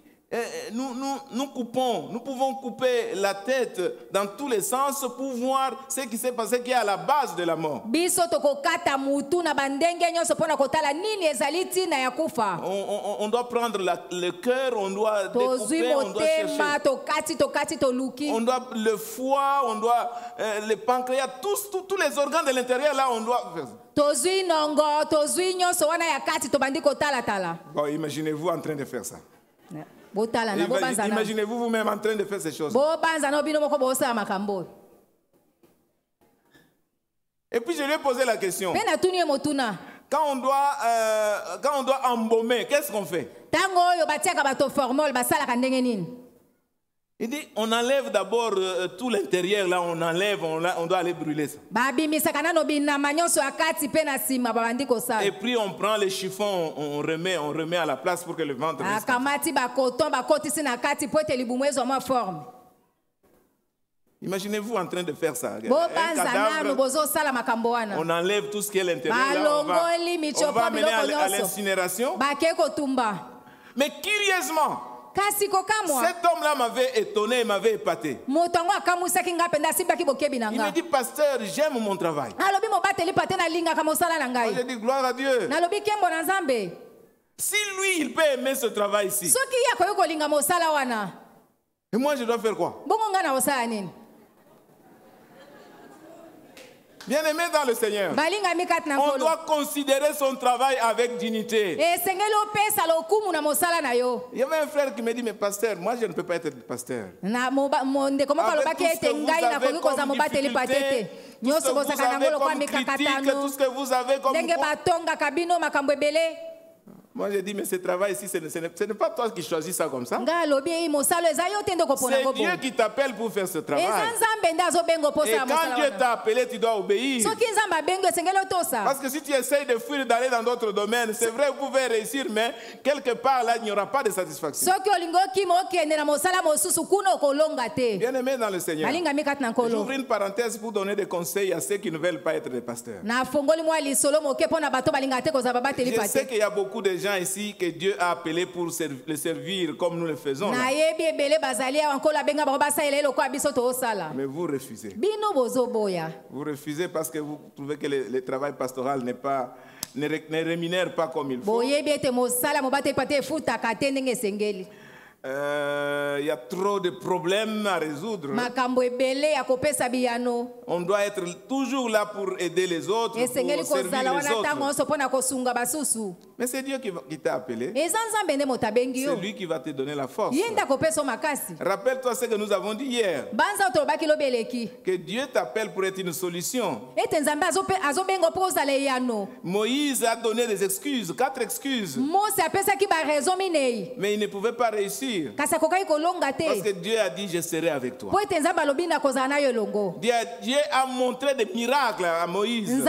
nous pouvons couper la tête dans tous les sens pour voir ce qui s'est passé, qui est à la base de la mort. Biso toko kata mutu na bandenge nyonso pona kotala nini ezaliti na yakufa. On doit prendre le cœur, on doit découper, on doit chercher. Tokati toluki. On doit le foie, on doit le pancréas, tous les organes de l'intérieur, là, on doit faire ça. Tozui nongo, tozui nyonso wana yakati tobandi kotala tala. Bon, imaginez-vous en train de faire ça. Botala na bobanza na. Imaginez-vous vous-même en train de faire ces choses. Bobanza na bino moko bosa makambo. Et puis je lui ai posé la question. Pena tuni motuna. Quand on doit embaumer, qu'est-ce qu'on fait? Tango yo batiaka bato formol basala ka ndenge nini? Il dit, on enlève d'abord tout l'intérieur, là, on doit aller brûler ça. Et puis on prend les chiffons, on remet à la place pour que le ventre reste. Imaginez-vous en train de faire ça. Un cadavre, on enlève tout ce qui est l'intérieur, là, on va amener à l'incinération. Mais curieusement, cet homme-là m'avait étonné, il m'avait épaté. Il me dit, pasteur, j'aime mon travail. J'ai dit, gloire à Dieu. Si lui, il peut aimer ce travail ici, et moi, je dois faire quoi? Bien aimé dans le Seigneur, on doit considérer son travail avec dignité. Il y avait un frère qui me dit, mais pasteur, moi je ne peux pas être pasteur. Avec tout ce que vous avez comme moi j'ai dit, mais ce travail ici, ce n'est pas toi qui choisis ça comme ça. C'est Dieu qui t'appelle pour faire ce travail. Et quand Dieu t'a appelé, tu dois obéir. Parce que si tu essayes de fuir, d'aller dans d'autres domaines, c'est vrai, vous pouvez réussir, mais quelque part là, il n'y aura pas de satisfaction. Bien aimé dans le Seigneur, j'ouvre une parenthèse pour donner des conseils à ceux qui ne veulent pas être des pasteurs. Je sais qu'il y a beaucoup de gens ici que Dieu a appelé pour le servir comme nous le faisons là. Mais vous refusez. Vous refusez parce que vous trouvez que le travail pastoral ne rémunère pas comme il faut. Il y a trop de problèmes à résoudre. On doit être toujours là pour aider les autres, pour servir les autres. Mais c'est Dieu qui t'a appelé. C'est lui qui va te donner la force. Rappelle-toi ce que nous avons dit hier. Que Dieu t'appelle pour être une solution. Moïse a donné des excuses, 4 excuses. Mais il ne pouvait pas réussir. Parce que Dieu a dit, je serai avec toi. Dieu a montré des miracles à Moïse.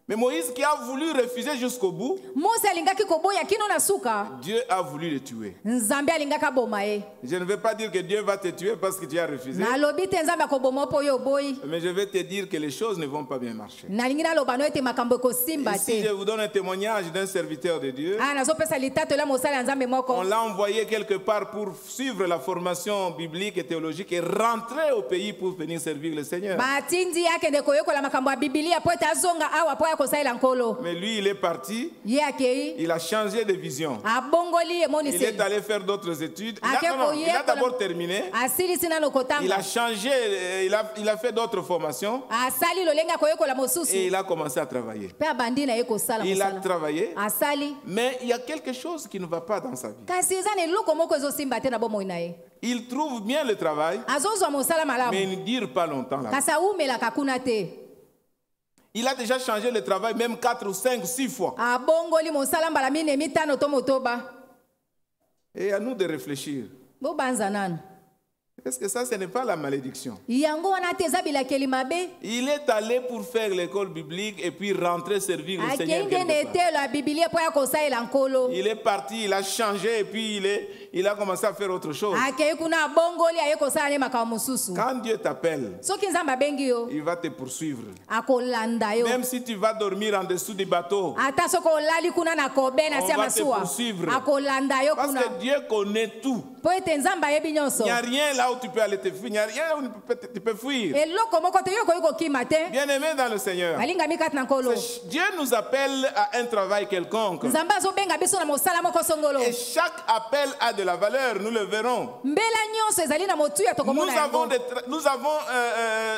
Mais Moïse qui a voulu refuser jusqu'au bout, Mose alingaki koboya kino na suka. Dieu a voulu le tuer. Nzambe alingaka boma ye. Je ne vais pas dire que Dieu va te tuer parce que tu as refusé. Na lobi te nzambe akoboma po yo boyi. Mais je vais te dire que les choses ne vont pas bien marcher. Na lingi na loba no ete makambo ko simba Ici, je te. vous donne un témoignage d'un serviteur de Dieu. Ah nazo pesa litato la mosala nzambe On moko. l'a envoyé quelque part pour suivre la formation biblique et théologique et rentrer au pays pour venir servir le Seigneur. Batindi yake ndeko yoko la makambo ya Biblia po eta zonga awa po ya kosaila nkolo. Mais lui, il est parti, Ye akei. il a changé de vision. Abongoli emoni Il est se. allé faire d'autres études. Ah, Il a d'abord terminé. Asili sina no Il kotanga. a changé, il a fait d'autres formations Asali lolenga koyoko la mosusu. et il a commencé à travailler. Pe abandi na ye kosala Il a mosala. travaillé, Asali. mais il y a quelque chose qui ne va pas dans sa vie. Kasi eza na eloko moko ezosimba te na bomoi na ye. Il trouve bien le travail, Azozwa mosala mais malamu. il ne dure pas longtemps là. Kasi aumelaka kuna te. Il a déjà changé le travail même 4 ou 5 ou 6 fois. Abongoli mosala mbala mine mitano to motoba. Et à nous de réfléchir. Bobanza nanu. Est-ce que ça, ce n'est pas la malédiction? Yango wana te eza bilakeli mabe. Il est allé pour faire l'école biblique et puis rentrer servir le Seigneur. Akende quelque part. netelo ya Biblia po ya kosaila nkolo. Il est parti, il a changé et puis il a commencé à faire autre chose. Akei kuna abongoli aye kosala ne makambo mosusu. Quand Dieu t'appelle, Soki nzambe abengi yo, il va te poursuivre. akolanda yo. Même si tu vas dormir en dessous du bateau. Ata soko olali kuna na kobe na On sia va te masuwa. poursuivre. Akolanda yo Parce kuna. que Dieu connaît tout. Po ete nzambe ayebi nyonso. Il n'y a rien là où tu peux aller te fuir. Il n'y a rien où tu peux fuir. Eloko moko te yo koyi kokima te. Bien-aimé dans le Seigneur, Alingami kati na nkolo. Dieu nous appelle à un travail quelconque. Nzambe azobenga biso na mosala moko songolo. Et chaque appel a de la valeur, nous le verrons. Mbela nyonso ezali na motuya tokomona yango. Nous avons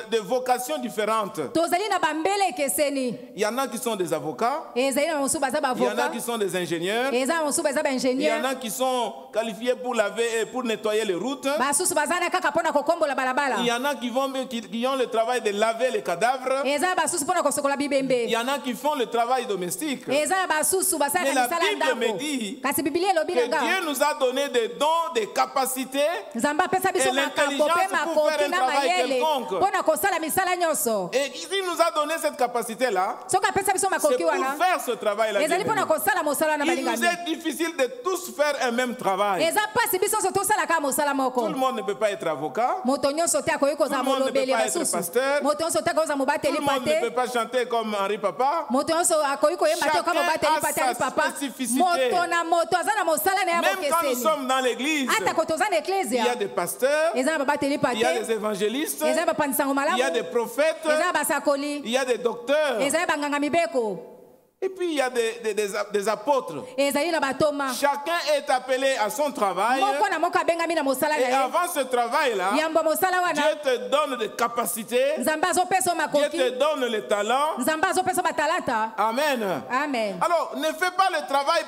des vocations différentes. Tozali na bambele ekeseni. Il y en a qui sont des avocats, Ezali na mosusu baza il y en a bavoka. qui sont des ingénieurs, Eza na mosusu baza il y en baingénieur. a qui sont qualifiés pour laver et pour nettoyer les routes. Basusu baza na kaka mpona kokombola balabala. Il y en a qui ont le travail de laver les cadavres. Eza basusu mpona kosokola Il bibembe. y en a qui font le travail domestique. Eza basusu basala Mais na la misala Bible me ndako. dit Kasi Biblia elobi que na nga. Dieu nous a donné des dons, des capacités. Nzambe apesa biso Et makambo l'intelligence mpe pour faire makoki un na travail mayele quelconque. mpona kosala misala nyonso. Et s'il nous a donné cette capacité-là, Soki apesa biso c'est makoki pour wana. faire ce travail-là. Ezali mpona kosala mosala na Il nous balingami. est difficile de tous faire un même travail. Eza pasi biso nyonso tosalaka mosala Tout moko. le monde ne peut pas être avocat. Moto nyonso te akoki kozala Tout le monde ne molobeli peut ya pas être basusu. pasteur. Moto nyonso te akoki kozala Tout mobateli le monde ne peut pate. pas chanter comme Henri Papa. Moto nyonso akoki koyemba te Chacun kaka mobateli a pate sa ali papa. spécificité. Moto na moto aza na mosala na ya Même quand nous bokeseni. sommes dans l'église, Ata ko toza na il y a eklezia. des pasteurs, Eza na babateli il y a pate. des évangélistes, Eza na bapandisango il y a malamu. des prophètes, Eza na basakoli. il y a des docteurs, Eza na banganga mibeko. et puis il y a des apôtres. Ezali na batoma. Chacun est appelé à son travail. Moko na moko abengami na mosala Et na ye. avant ce travail-là, Yamba mosala wana. Dieu te donne des capacités, Nzambe azopesa Dieu makoki. te donne les talents. Nzambe azopesa batalata. Amen. Amen. Alors, ne fais pas le travail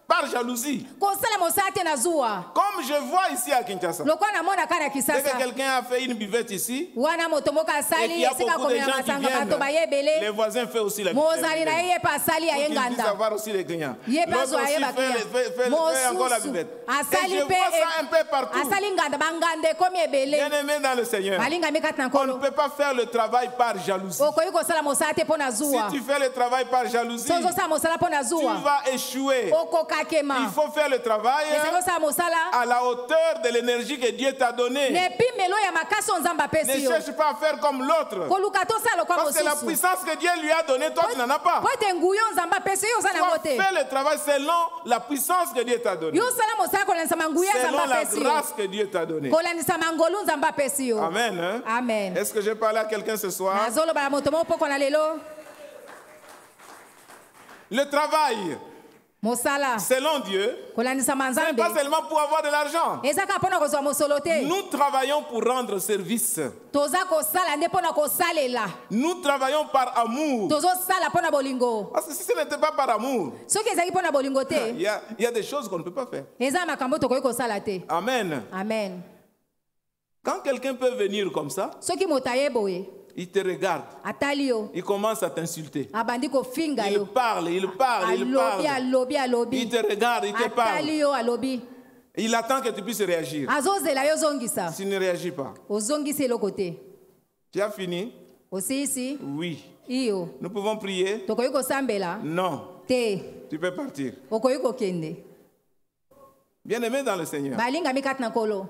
par jalousie. Kosala mosala te na zuwa. Comme je vois ici à Kinshasa. Lokwa na mona kana Dès que Kisasa. quelqu'un a fait une buvette ici, Wana moto moko et qu'il asali y a esika beaucoup de komela gens qui masanga bato viennent, les bayebele. voisins font aussi la Mozali na buvette. ye pa asali ya Pour qu'ils puissent yenganda. avoir aussi les clients. Ye pa L'autre zo aussi aye fait bakia. encore la Mosusu. buvette. Et Asali je pe vois ça un peu partout. asali nganda bangande komi ebele. Bien-aimé dans le Seigneur, Balinga mikati na on ne nkolo. peut pas faire le travail par jalousie. Okoyi kosala mosala te mpo na Si zuwa. tu fais le travail par jalousie, So ozosala mosala mpo na tu zuwa. vas échouer. Okokakema. Il faut faire le travail Ezali kosala mosala. à la hauteur de l'énergie que Dieu t'a donnée. Nepimelo ya makasi oyo Nzambe Ne apesi yo. cherche pas à faire comme l'autre. Koluka tosala lokwa Parce que la mosusu. puissance que Dieu lui a donnée, toi, tu n'en as pas. Po ete nguya oyo Nzambe apesi yo oza nango Toi, te. fais le travail selon la puissance que Dieu t'a donnée. Yo osala mosala kolandisa manguya Nzambe Selon la apesi yo. grâce que Dieu t'a donnée. Kolandisa mangolu Nzambe apesi yo. Amen. Hein? Amen. Est-ce que j'ai parlé à quelqu'un ce soir? nazoloba na moto moko poko na lelo. Le travail, Mosala selon Dieu, kolandisa ce n'est manzambe. pas seulement pour avoir de l'argent. Eza kaka mpona kozwa mosolo te. Nous travaillons pour rendre service. Toza kosala nde mpona kosalela. Nous travaillons par amour. Tozosala mpona bolingo. Parce que si ce n'était pas par amour, Soki ezalaki mpona bolingo te. il y a des choses qu'on ne peut pas faire. Eza makambo tokoki kosala te. Amen. Amen. Quand quelqu'un peut venir comme ça, Soki moto aye boye il te regarde, atali yo il commence à t'insulter. abandi kofinga Il yo. parle, il parle, il Alobi parle. alobi alobi. Il te regarde, il te Atali parle. yo alobi. Il attend que tu puisses réagir. Azozela yo zongisa. Si tu ne réagis pas, Ozongisi eloko te. tu as fini? Osisi. Oui. iyo Nous pouvons prier? tokoki kosambela Non. te Tu peux partir. okoki kokende Bien-aimé dans le Seigneur, balingami kati na nkolo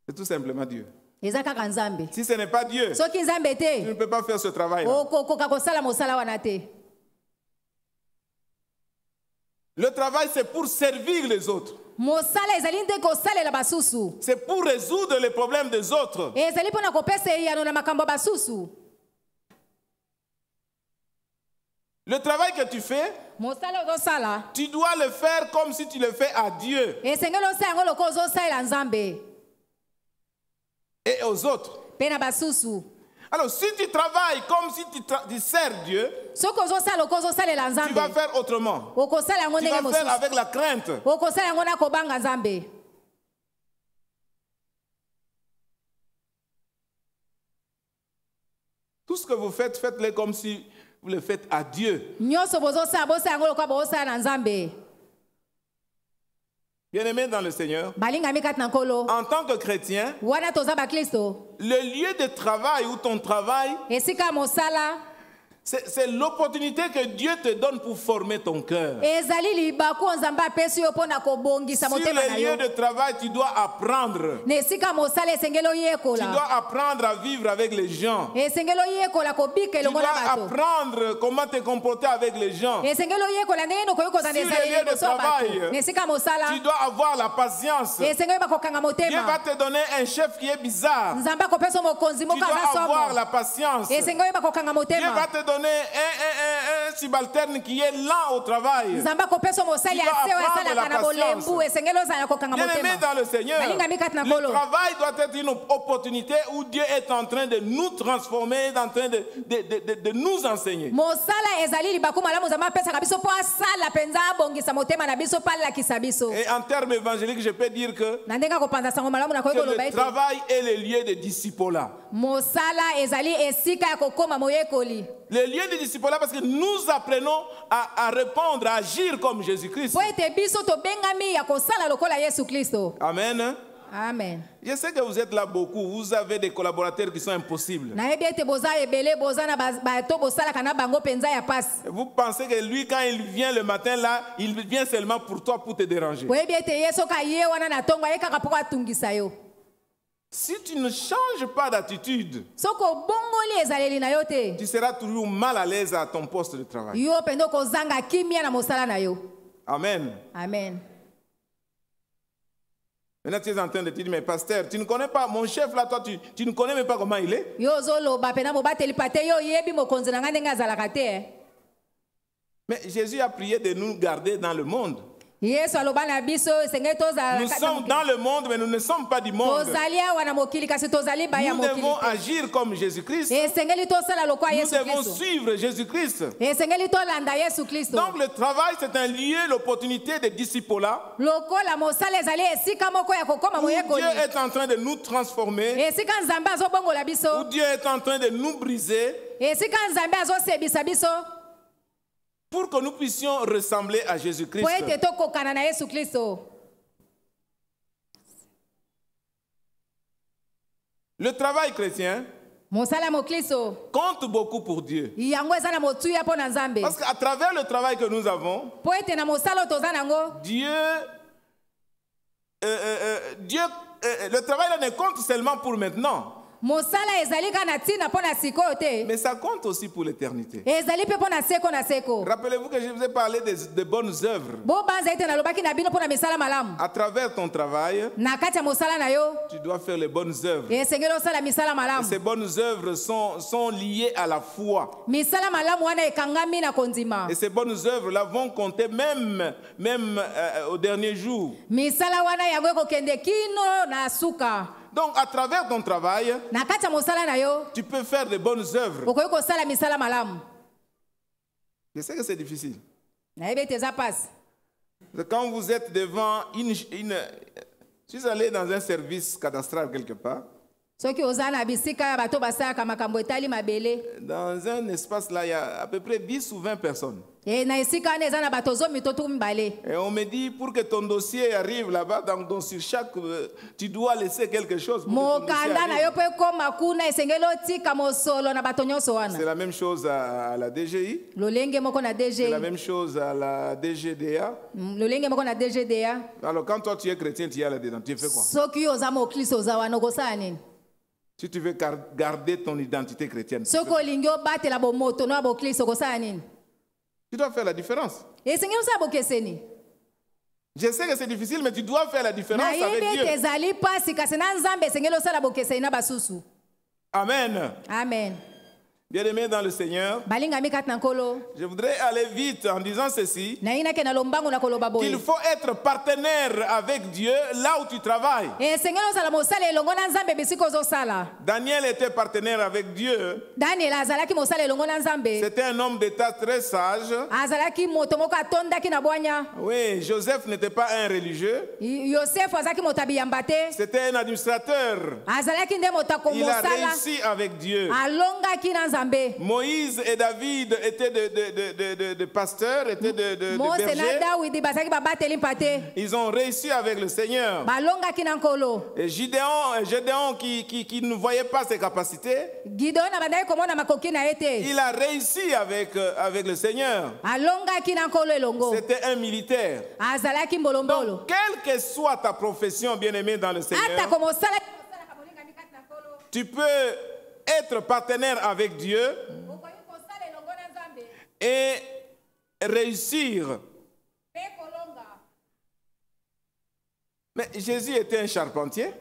c'est tout simplement Dieu. eza kaka nzambe Si ce n'est pas Dieu, soki nzambe tu ne te peux pas faire ce travail-là. okokoka kosala mosala wana te. Le travail, c'est pour servir les autres. mosala ezali nde kosalela basusu C'est pour résoudre les problèmes des autres. ezali mpona kopesa eyano na makambo ya basusu. Le travail que tu fais, mosala ozosala tu dois le faire comme si tu le fais à Dieu esengeli osala yango lokola ozosalela nzambe et aux autres. mpe na basusu. Alors, si tu travailles comme si tu sers Dieu, soki ozosala lokola ozosalela tu vas nzambe faire autrement. okosala yango Tu ndenge vas faire mosusu avec la crainte. okosala yango na kobanga nzambe. Tout ce que vous faites, faites-le comme si vous le faites à Dieu. nyonso bozosala bosala yango lokola bozosala na nzambe. Bien-aimé dans le Seigneur, balingami kati na nkolo en tant que chrétien, wana toza baklisto le lieu de travail ou ton travail, esika ya mosala c'est l'opportunité que Dieu te donne pour former ton cœur. ezali libaku nzambe apesi yo mpo na kobongisa Sur motema na le yo. lieu de travail, tu dois apprendre. na esika ya mosala esengeli Tu oyekola dois apprendre à vivre avec les gens. esengeli oyekola kobika Tu elongo dois na bato apprendre comment te comporter avec les gens. esengeli oyekola ndenge nokoki kozala Sur le lieu de liboso ya bato travail, na esika ya Tu mosala dois avoir la patience. esengeli bakokanga Dieu va motema te donner un chef qui est bizarre. nzambe akopesa mokonzi Tu moko dois aza avoir somo la patience. Dieu esengeli bakokanga va motema te donner un subalterne qui est lent au travail. nzambe akopesa mosali Tu dois ase oyo apprendre asalaka la na bolembu patience. esengeli ozala na kokanga Bien-aimé motema. dans le Seigneur, balingami kati na le nkolo travail doit être une opportunité où Dieu est en train de nous transformer, est en train de nous enseigner. mosala ezali libaku malamu nzambe apesaka biso mpo asala mpenza abongisa motema na biso mpo alakisa biso. Et en termes évangéliques, je peux dire que na ndenge akopanza sango malamu nakoki koloba le ete travail est le lieu de discipolat. mosala ezali esika ya kokoma moyekoli Le lieu de discipolat parce que nous apprenons à répondre, à agir comme Jésus-Christ. mpo ete biso tobengami ya kosala lokola yesu kristo. Amen. amen. Je sais que vous êtes là beaucoup. Vous avez des collaborateurs qui sont impossibles. nayebi ete boza ebele boza na bato bosalaka na bango mpenza ya pasi. Vous pensez que lui, quand il vient le matin là, il vient seulement pour toi, pour te déranger. boyebi ete ye soki aye wana na ntongo aye kaka mpo atungisa yo. Si tu ne changes pas d'attitude, soki obongoli ezaleli na yo te tu seras toujours mal à l'aise à ton poste de travail. yo mpenza okozanga kimia na mosala na yo. Amen. amen. Maintenant, tu es en train de te dire, mais pasteur, tu ne connais pas mon chef là, toi, tu ne connais même pas comment il est. yo ozoloba mpenza mobateli pa te yo oyebi mokonzi na ngai ndenge azalaka te. Mais Jésus a prié de nous garder dans le monde. yesu aloba na biso esengeli tozala Nous sommes dans le monde, mais nous ne sommes pas du monde. tozali awa na mokili kasi tozali baya Nous mokili devons te. agir comme Jésus-Christ. esengeli tosala lokola Nous yesu devons kristo suivre Jésus-Christ. esengeli tolanda yesu kristo. Donc le travail, c'est un lieu, l'opportunité de discipolat, lokola mosala ezali esika moko ya kokoma où Dieu moyekoli est en train de nous transformer, esika nzambe azobongola où biso Dieu est en train de nous briser, esika nzambe azosebisa biso pour que nous puissions ressembler à Jésus-Christ. po ete tokokana na yesu kristo. Le travail chrétien mosala mokristo compte beaucoup pour Dieu. yango eza na motuya mpo na nzambe Parce qu'à travers le travail que nous avons, po ete na mosala oyo toza nango le travail là ne compte seulement pour maintenant, mosala ezali kaka na ntina mpo na sikoyo te mais ça compte aussi pour l'éternité. ezali mpe mpo na seko na seko. Rappelez-vous que je vous ai parlé de bonnes œuvres. bobanza ete nalobaki na bino mpo na misala malamu À travers ton travail, na kati ya mosala na yo tu dois faire les bonnes œuvres. esengeli osala misala Et malamu. ces bonnes œuvres sont liées à la foi. misala malamu wana ekangami na kondima. Et ces bonnes œuvres-là vont compter même au dernier jour. misala wana yango ekokende kino na suka. Donc, à travers ton travail, na kati ya mosala na yo tu peux faire de bonnes œuvres. okoki kosala misala malamu. Je sais que c'est difficile. nayebi ete eza pasi. Quand vous êtes devant si vous allez dans un service cadastral quelque part, soki oza na bisika ya bato basalaka makambo etali mabele Dans un espace là, il y a à peu près 10 ou 20 personnes. na esika wana eza na bato 12 Et on me dit, pour que ton dossier arrive là-bas, donc sur chaque, tu dois laisser quelque chose. Pour que ton dossier mokanda na arrive. yo mpe ekóma kuna esengeli otika mosolo na bato nyonso C'est wana la même chose à la DGI, lolenge moko na c'est la DG même chose à la DGDA. lolenge moko na DGDA. Alors quand toi tu es chrétien, tu y as là-dedans, tu fais quoi? soki oza mokristo oza wana okosala nini Si tu veux garder ton identité chrétienne, soki olingi obatela bomoto no ya bokristo okosala nini tu dois faire la différence. esengeli osala bokeseni Je sais que c'est difficile, mais tu dois faire la différence avec nayebi ete Dieu. ezali mpasi kasi na nzambe esengeli osala bokeseni na basusu Amen. amen Bien-aimés dans le Seigneur, balingami kati na nkolo je voudrais aller vite en disant ceci. nayi nakende na lombangu na koloba boye Il faut être partenaire avec Dieu là où tu travailles. esengeli ozala mosala elongo na nzambe bisika ozosala Daniel était partenaire avec Dieu. daniel azalaki mosala elongo na nzambe C'était un homme d'État très sage. azalaki moto moko atondaki na bwanya Oui, Joseph n'était pas un religieux. yosefu azalaki moto abiyamba te C'était un administrateur. azalaki nde moto Il a akomosala réussi avec Dieu. alongaki na nzambe Moïse et David étaient de pasteurs, étaient de mose na bergers. dawidi bazalaki babateli mpate Ils ont réussi avec le Seigneur. balongaki na nkolo Et Gédéon qui ne voyait pas ses capacités, gideon abandaki komona makoki na ye te il a réussi avec le Seigneur. alongaki na nkolo elongo C'était un militaire. azalaki mbolombolo Donc, quelle que soit ta profession, bien-aimé dans le Seigneur, atako mosalaki mosalaka bolingami kati na nkolo tu peux être partenaire avec Dieu okoki kosala elongo na nzambe et réussir. mpe kolonga Mais Jésus était un charpentier.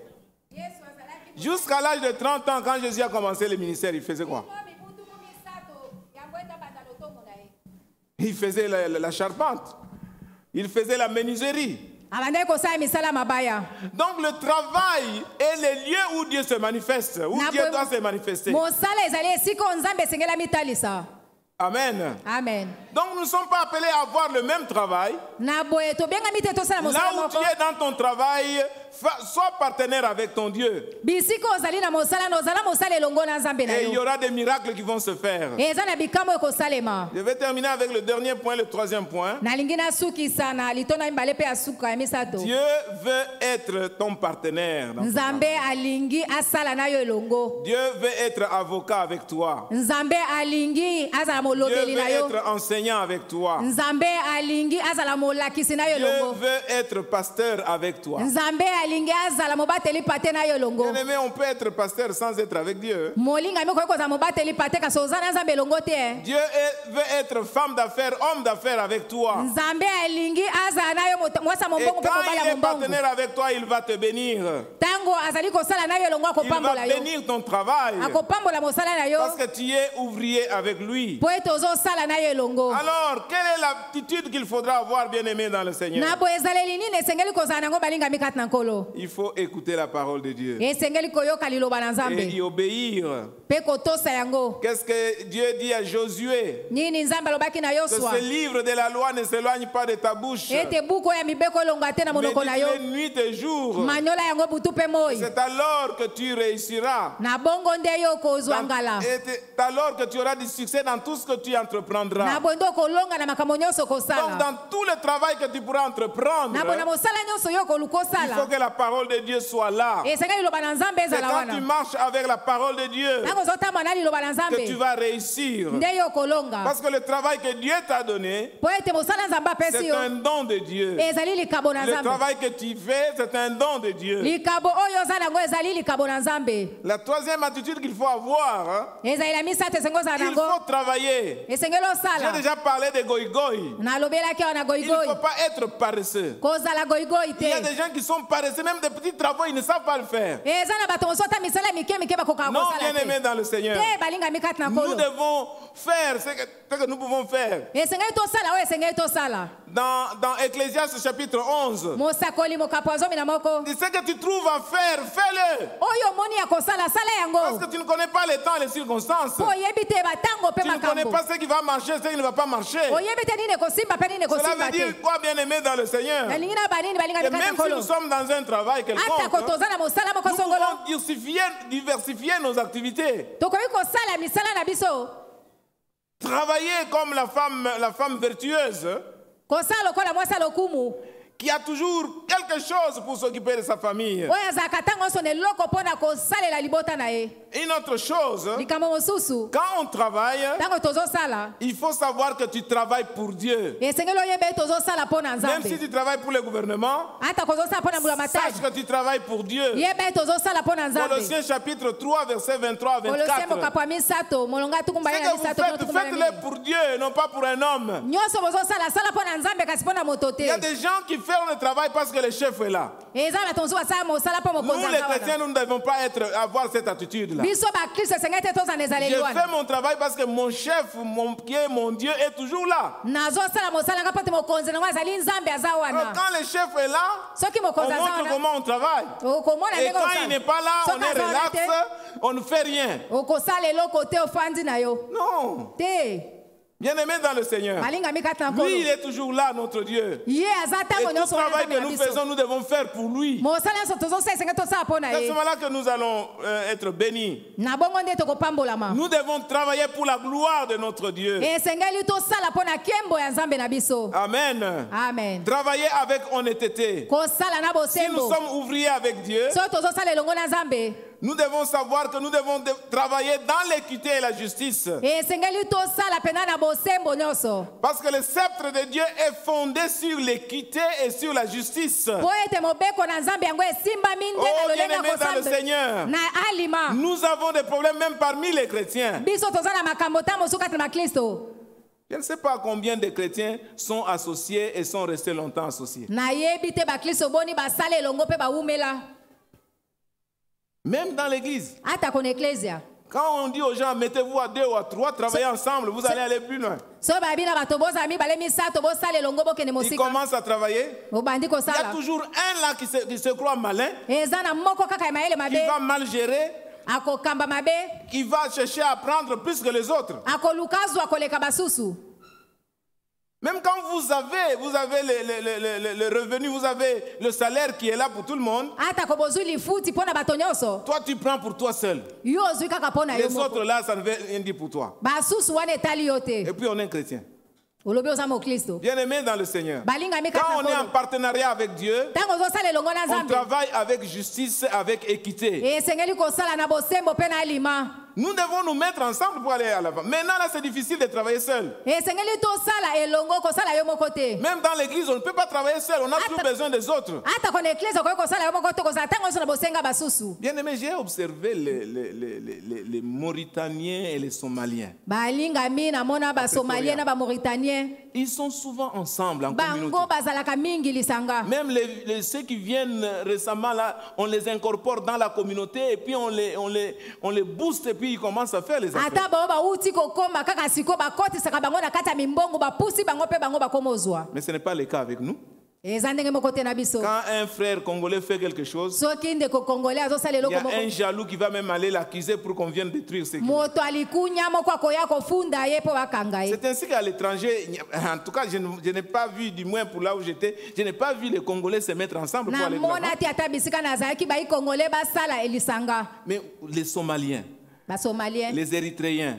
yesu azalaki Jusqu'à l'âge de 30 ans, quand Jésus a commencé le ministère, il faisait quoi? mibutuku misato yango etabanda lotongo na ye Il faisait la charpente. Il faisait la menuiserie. abandaki kosala misala mabaya Donc le travail est le lieu où Dieu se manifeste, où Na Dieu boye- doit se manifester. mosala ezali esika oyo nzambe esengeli amitalisa Amen. amen Donc nous ne sommes pas appelés à avoir le même travail. na boye tobengami te tosala Là mosala où tu moko es dans ton travail, sois partenaire avec ton Dieu. bisika ozali na mosala na ozala mosala elongo na nzambe na Et il y yo aura des miracles qui vont se faire. eza na bikambo ekosalema Je vais terminer avec le dernier point, le troisième point. nalingi nasukisa na litondo ya mibale mpe ya suka ya misato Dieu veut être ton partenaire. dans ton nzambe alingi asala na yo elongo Dieu veut être avocat avec toi. nzambe alingi azala Dieu molobeli veut na yo être enseignant avec toi. nzambe alingi azala molakisi na yo Dieu elongo veut être pasteur avec toi. nzambe alingi azala mobateli pate na yo elongo Bien aimé, on peut être pasteur sans être avec Dieu. molingami okoki kozala mobateli pate kasi oza na nzambe elongo te Dieu veut être femme d'affaires, homme d'affaires avec toi. nzambe alingi azala na yo mwasa Et mombongo mpe quand il kobala est mombongo partenaire avec toi, il va te bénir. ntango azali kosala na yo elongo Il va akopambola yo bénir ton travail. akopambola mosala na yo Parce que tu es ouvrier avec lui. po ete ozosala na yo elongo Alors, quelle est l'attitude qu'il faudra avoir, bien aimé, dans le Seigneur? na boye ezaleli nini esengeli kozala nango balingami kati na nkolo Il faut écouter la parole de Dieu esengeli koyoka liloba na et nzambe y obéir. mpe kotosa yango Qu'est-ce que Dieu dit à Josué? nini nzambe alobaki na Que yoswa ce livre de la loi ne s'éloigne pas de ta bouche. ete buku oyo ya mibeko elonga te na monoko na yo Médite-le nuit et jour. manyola yango butu mpe moi C'est alors que tu réussiras. na bongo nde yo kozwa ngala Et c'est alors que tu auras du succès dans tout ce que tu entreprendras. na boye nde okolonga na makambo nyonso Donc, kosala dans tout le travail que tu pourras entreprendre, na boye na mosala nyonso yo okoluka il faut osala que la parole de Dieu soit là. esengeli liloba na nzambe C'est ezala quand tu wana marches avec la parole de Dieu ntango ozotamba na liloba na que tu nzambe vas réussir. nde yo okolonga Parce que le travail que Dieu t'a donné, po ete mosala nzambe apesi c'est yo un don de Dieu. ezali likabo na Le nzambe travail que tu fais, c'est un don de Dieu. likabo oyo oza nango ezali likabo na nzambe La troisième attitude qu'il faut avoir, hein, ezali na misato esengeli ozala il nango faut travailler. esengeli J'ai osala déjà parlé de goïgoï. nalobelaki awa na Il ne goigoi faut pas être paresseux. kozala goigoi Il y a te des gens qui sont paresseux, même des petits travaux, ils ne savent pas le faire. eza na bato mosusu ata misala mike mike bakokaka Non, kosala bien aimé te dans le Seigneur. te balingami kati na Nous nkolo devons faire ce que nous pouvons faire. esengeli tosala oyo esengeli tosala Dans Ecclésiaste chapitre 11, mosakoli mokapo ya 11 dis ce que tu trouves à faire, fais-le. oyo omoni ya kosala sala Parce yango que tu ne connais pas les temps et les circonstances. po oyebi te batango mpe Tu ne connais makambo pas ce qui va marcher, ce qui ne va pas marcher. oyebi te nini ekosimba mpe nini Cela ekosimba veut te dire quoi, bien aimé dans le Seigneur? nalingi na banini balingami Et kati na même si nous nkolo sommes dans un travail ata quelconque, ko toza na mosala moko nous songolo pouvons diversifier nos activités. tokoki kosala misala na biso Travailler comme la femme vertueuse kosala lokola mwasi lokumu qui a toujours quelque chose pour s'occuper de sa famille. oyo azalaka ntango nyonso na eloko mpo na kosalela libota na ye Une autre chose, likambo mosusu quand on travaille, ntango tozosala il faut savoir que tu travailles pour Dieu. esengeli oyeba ete tozosala mpo na Même si nzambe tu travailles pour le gouvernement, ata kozosala mpo na mbula sache matari que tu travailles pour Dieu. yeba ete tozosala mpo na nzambe Colossiens chapitre 3, versets 23 à kolosie 24. mokapo ya misato molongo atukumbali Ce na que vous misato faites, faites-le pour Dieu, non pas pour un homme. nyonso bozosala sala mpo na nzambe kasi mpo na moto te Il y a des gens qui font le travail parce que le chef est là. eza bato mosusu basala mosala mpo mokonzi Nous, les aza wana chrétiens, nous ne devons pas avoir cette attitude-là. biso bakristo esengeli te tozala na Je ezaleli wana fais mon travail parce que mon chef, qui est mon Dieu, est toujours là. nazosala mosala nga mpo te mokonzi nango azali nzambe aza Alors, wana quand le chef est là, soki on mokonzi aza montre wana comment on travaille. okomona Et ndenge quand il n'est pas là, on soki est aza wana relax, te on ne fait rien. okosala eloko te ofandi na yo Non. te Bien-aimé dans le Seigneur. balingami kati na Lui, nkolo il est toujours là, notre Dieu. ye aza Et ntango tout le nyonso wana travail nzambe que na nous biso faisons, nous devons faire pour lui. mosala nyonso tozosala esengeli tosala mpo na C'est à ce ye moment-là que nous allons être bénis. na bongo nde tokopambolama Nous devons travailler pour la gloire de notre Dieu. esengeli tosala mpo na nkembo ya nzambe na biso Amen. amen Travailler avec honnêteté. kosala na Si nous bosembo sommes ouvriers avec Dieu, soki tozosala elongo na nzambe nous devons savoir que nous devons travailler dans l'équité et la justice. esengeli tosala mpena na bosembo nyonso Parce que le sceptre de Dieu est fondé sur l'équité et sur la justice. mpo ete mobeko na nzambe yango esimbami nde na Oh, lolenge bien-aimés ya dans le kosambe Seigneur, na alima nous avons des problèmes même parmi les chrétiens. biso toza na makambo ta mosusu kati na bakristo Je ne sais pas combien de chrétiens sont associés et sont restés longtemps associés. nayebi te bakristo boni basala elongo mpe bawumela Même dans l'église. ata kona eklesia Quand on dit aux gens, mettez-vous à 2 ou à 3, travaillez ensemble, vous allez aller plus loin. so babi na bato bozala mibale misato bosala elongo bokende Ils mosika commencent à travailler. obandi Il y a kosala toujours un là qui se croit malin, eza na moko kaka ya mayele qui mabe va mal gérer, akokamba mabe qui va chercher à prendre plus que les autres. akoluka azwa koleka basusu Même quand vous avez le revenu, vous avez le salaire qui est là pour tout le monde, ata ko bozwi lifuti mpo na bato nyonso toi tu prends pour toi seul. yo ozwi kaka mpo na yo Les moko autres là, ça ne veut rien dire pour toi. basusu wana etali yo te Et puis on est chrétien. olobi oza mokristo Bien-aimé dans le Seigneur. balingami Quand kaka on est en nkolo partenariat avec Dieu, ntango ozosala elongo na on nzambe travaille avec justice, avec équité. esengeli kosala na bosembo mpe na alima Nous devons nous mettre ensemble pour aller à l'avant. Maintenant, là, c'est difficile de travailler seul. esengeli tosala elongo kosala yo moko te Même dans l'église, on ne peut pas travailler seul. On a toujours besoin des autres. ata kona eklise okoki kosala yo moko te kozala ntango nyonso na bosenga basusu Bien-aimé, j'ai observé les Mauritaniens et les Somaliens. balingami namona basomalien na bamauritaniens Ils sont souvent ensemble en communauté. bango bazalaka mingi lisanga Même ceux qui viennent récemment, là, on les incorpore dans la communauté et puis on les booste et puis ils commencent à faire les affaires. ata bao bauti kokoma kaka siko bakotisaka bango na kati ya mimbongo bapusi bango mpe bango bakomozwa Mais ce n'est pas le cas avec nous. eza ndenge moko te na biso Quand un frère congolais fait quelque chose, soki ndeko kongolais azosala il y eloko a moko un jaloux qui va même aller l'accuser pour qu'on vienne détruire ce qu'il a. moto alikunya moko akoya kofunda ye mpo bakanga ye C'est ainsi qu'à l'étranger, en tout cas, je n'ai pas vu, du moins pour là où j'étais, je n'ai pas vu les Congolais se mettre ensemble pour aller de l'avant. namona te ata bisika nazalaki baikongolais basala elisanga Mais les Somaliens, basomalien les Érythréens,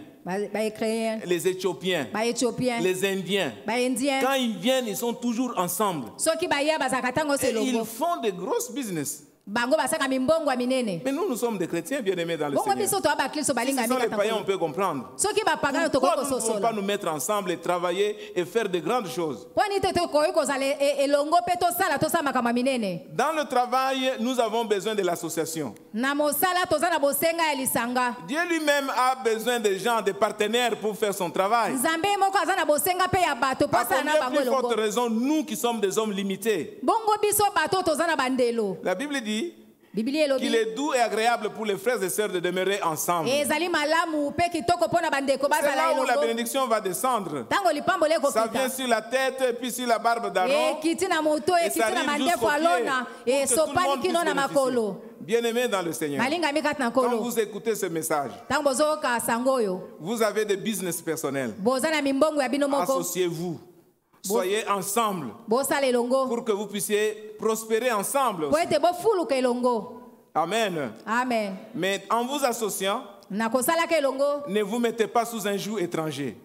baécréen les Éthiopiens, baéthiopien les Indiens, baindien quand ils viennent, ils sont toujours ensemble. soki baya bazalaka ntango Et ils selongo font de grosses business. bango basaka mimbongo ya minene Mais nous sommes des chrétiens bien-aimés dans le bongo Seigneur. biso toya bakristo Si ce balingami sont les kaka païens, on nkolo. peut comprendre. soki bapagano tokoki Pourquoi nous ne pouvons pas kososola nous mettre ensemble et travailler et faire de grandes choses? mpo nini te tokoki kozala elongo mpe tosala makambo ya minene Dans le travail, nous avons besoin de l'association. na mosala toza na bosenga ya lisanga Dieu lui-même a besoin de gens, de partenaires pour faire son travail. nzambe ye moko aza na bosenga mpe ya bato mpo À asala na combien bango plus forte elongo raison, nous qui sommes des hommes limités. bongo biso bato toza na bandelo La Bible dit biblia qu'il elobi est doux et agréable pour les frères et sœurs de demeurer ensemble. ezali malamu mpe kitoko mpo na bandeko C'est bazala là où la elongo bénédiction va descendre. ntango lipamboli Ça vient ekokita sur la tête et puis sur la barbe d'Aaron. ekiti na moto Et ekiti ça na arrive mandefu jusqu'aux pieds alona pour que tout le esopani monde kino puisse na makolo bénéficier. Bien-aimés dans le Seigneur, balingami kati na quand nkolo vous écoutez ce message, ntango bozoyoka sango oyo vous avez des business personnels. boza na mimbongo ya bino moko Associez-vous. Soyez ensemble bosala elongo pour que vous puissiez prospérer ensemble. po ete bofuluka elongo. Amen. Amen. Mais en vous associant, Na kosalaka elongo ne vous mettez pas sous un joug étranger.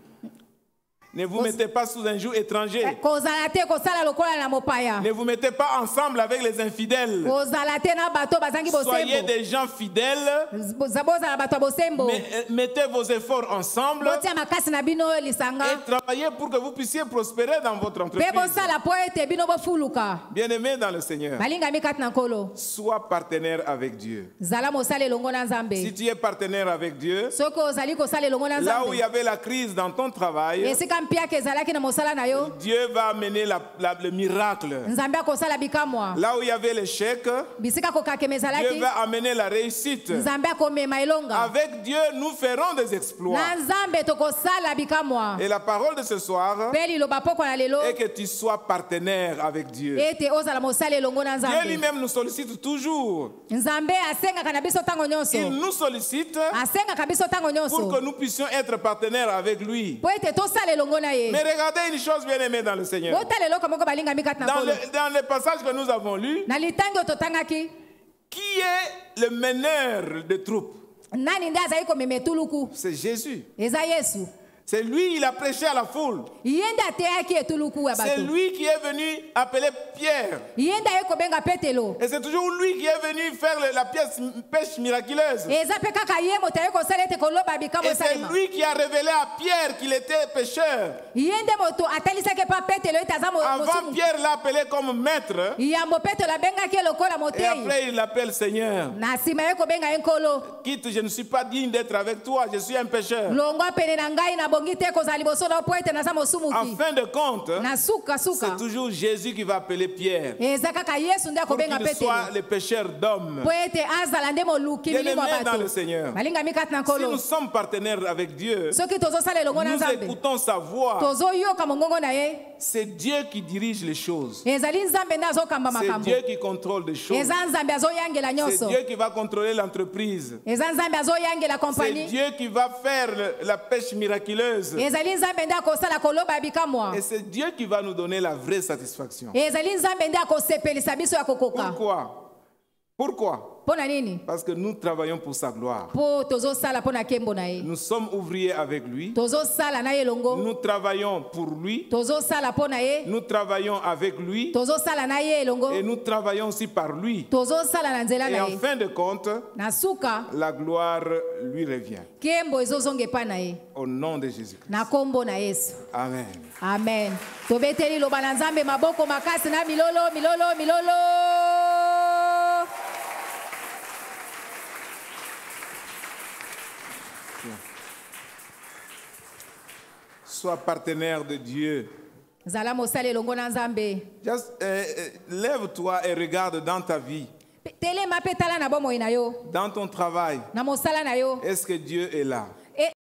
Ne vous mettez pas sous un joug étranger. kozala te kosala lokola na mopaya. Ne vous mettez pas ensemble avec les infidèles. Kozala te na bato bazangi Soyez bosembo. des gens fidèles. Bozala bato ya bosembo. Mettez vos efforts ensemble Botia makasi na bino lisanga. et travaillez pour que vous puissiez prospérer dans votre Pe entreprise. bosala po ete bino bofuluka. Bien-aimés dans le Seigneur, Balingami kati na nkolo. sois partenaire avec Dieu. Zala mosala elongo na Si Nzambe. tu es partenaire avec Dieu, Soki ozali kosala elongo na là où il y Nzambe. avait la crise dans ton travail, Esika mpiaka ezalaki na mosala na yo. Dieu va amener le miracle. Nzambe akosala bikamwa. Là où il y avait l'échec, Bisika kokakema Dieu ezalaki. va amener la réussite. Nzambe akomema elonga. Avec Dieu, nous ferons des exploits. Na Nzambe tokosala bikamwa. Et la parole de ce soir Pe liloba poko na lelo. est que tu sois partenaire avec Dieu. Ete ozala mosala elongo na Dieu Nzambe. lui-même nous sollicite toujours. Nzambe asengaka na biso ntango nyonso. Il nous sollicite Asengaka biso ntango pour nyonso. que nous puissions être partenaires avec lui. Po ete tosala elongo na ye. Mais regardez une chose bien aimée dans le Seigneur. Botala eloko moko balingami kati na Dans nkolo. les passages que nous avons lus, Na litango totangaki. qui est le meneur de troupes? Nani nde azali komema etuluku? C'est Jésus. Eza Yesu. C'est lui, il a prêché à la foule. Ye nde ateyaki etuluku ya C'est bato. lui qui est venu appeler Pierre. Ye nde aye kobenga Petelo. Et c'est toujours lui qui est venu faire la pêche miraculeuse. Eza mpe kaka ye moto aye kosala ete koloba bikambo Et c'est esalema. lui qui a révélé à Pierre qu'il était pécheur. Ye nde moto atalisaki pa Petelo ete aza Avant, mosumu. Pierre l'a appelé comme maître. Yambo Petelo abengaki ye lokola Et moteyi. après, il l'appelle Seigneur. Na nsima ye kobenga ye nkolo. Quitte, je ne suis pas digne d'être avec toi. Je suis un pécheur. Longwa pene na ngai nabongi te kozala liboso na po ete naza En mosumuki. fin de compte, Na suka c'est suka. toujours Jésus qui va appeler Pierre. Eza kaka Yesu nde Pour akobenga qu'il Petelo. soit le pécheur d'hommes. Po ete azala nde moluki milimo ya Bien-aimés dans le bato. Seigneur. Balingami kati na Si nous nkolo. sommes partenaires avec Dieu, Soki tozosala elongo na nous Nzambe. écoutons sa voix. Tozoyoka mongongo na ye. C'est Dieu qui dirige les choses. Ezali Nzambe nde azokamba C'est makambo. Dieu qui contrôle les choses. Eza Nzambe azoyangela C'est nyonso. Dieu qui va contrôler l'entreprise. Eza Nzambe azoyangela C'est kompani. Dieu qui va faire la pêche miraculeuse. Ezali Nzambe nde akosala koloba bikamwa. Et c'est Dieu qui va nous donner la vraie satisfaction. Ezali Nzambe nde akosepelisa biso ya kokoka. Pourquoi? Pourquoi? Mpona nini? Parce que nous travaillons pour sa gloire. Po tozosala mpona nkembo na ye. Nous sommes ouvriers avec lui. Tozosala na ye elongo. Nous travaillons pour lui. Tozosala mpona ye. Nous travaillons avec lui. Tozosala na ye elongo. Et nous travaillons aussi par lui. Tozosala na nzela Et na en ye. fin de compte, Na suka la gloire lui revient. nkembo ezozonga epai na ye. Au nom de Jésus-Christ. Na nkombo na Yesu. Amen. Amen. Tobeteli loba na Nzambe maboko makasi na milolo milolo milolo. Sois partenaire de Dieu. Zala mosala elongo na Nzambe. Just, lève-toi et regarde dans ta vie, Telema mpe tala na bomoi na yo. dans ton travail. Na mosala na yo. Est-ce que Dieu est là?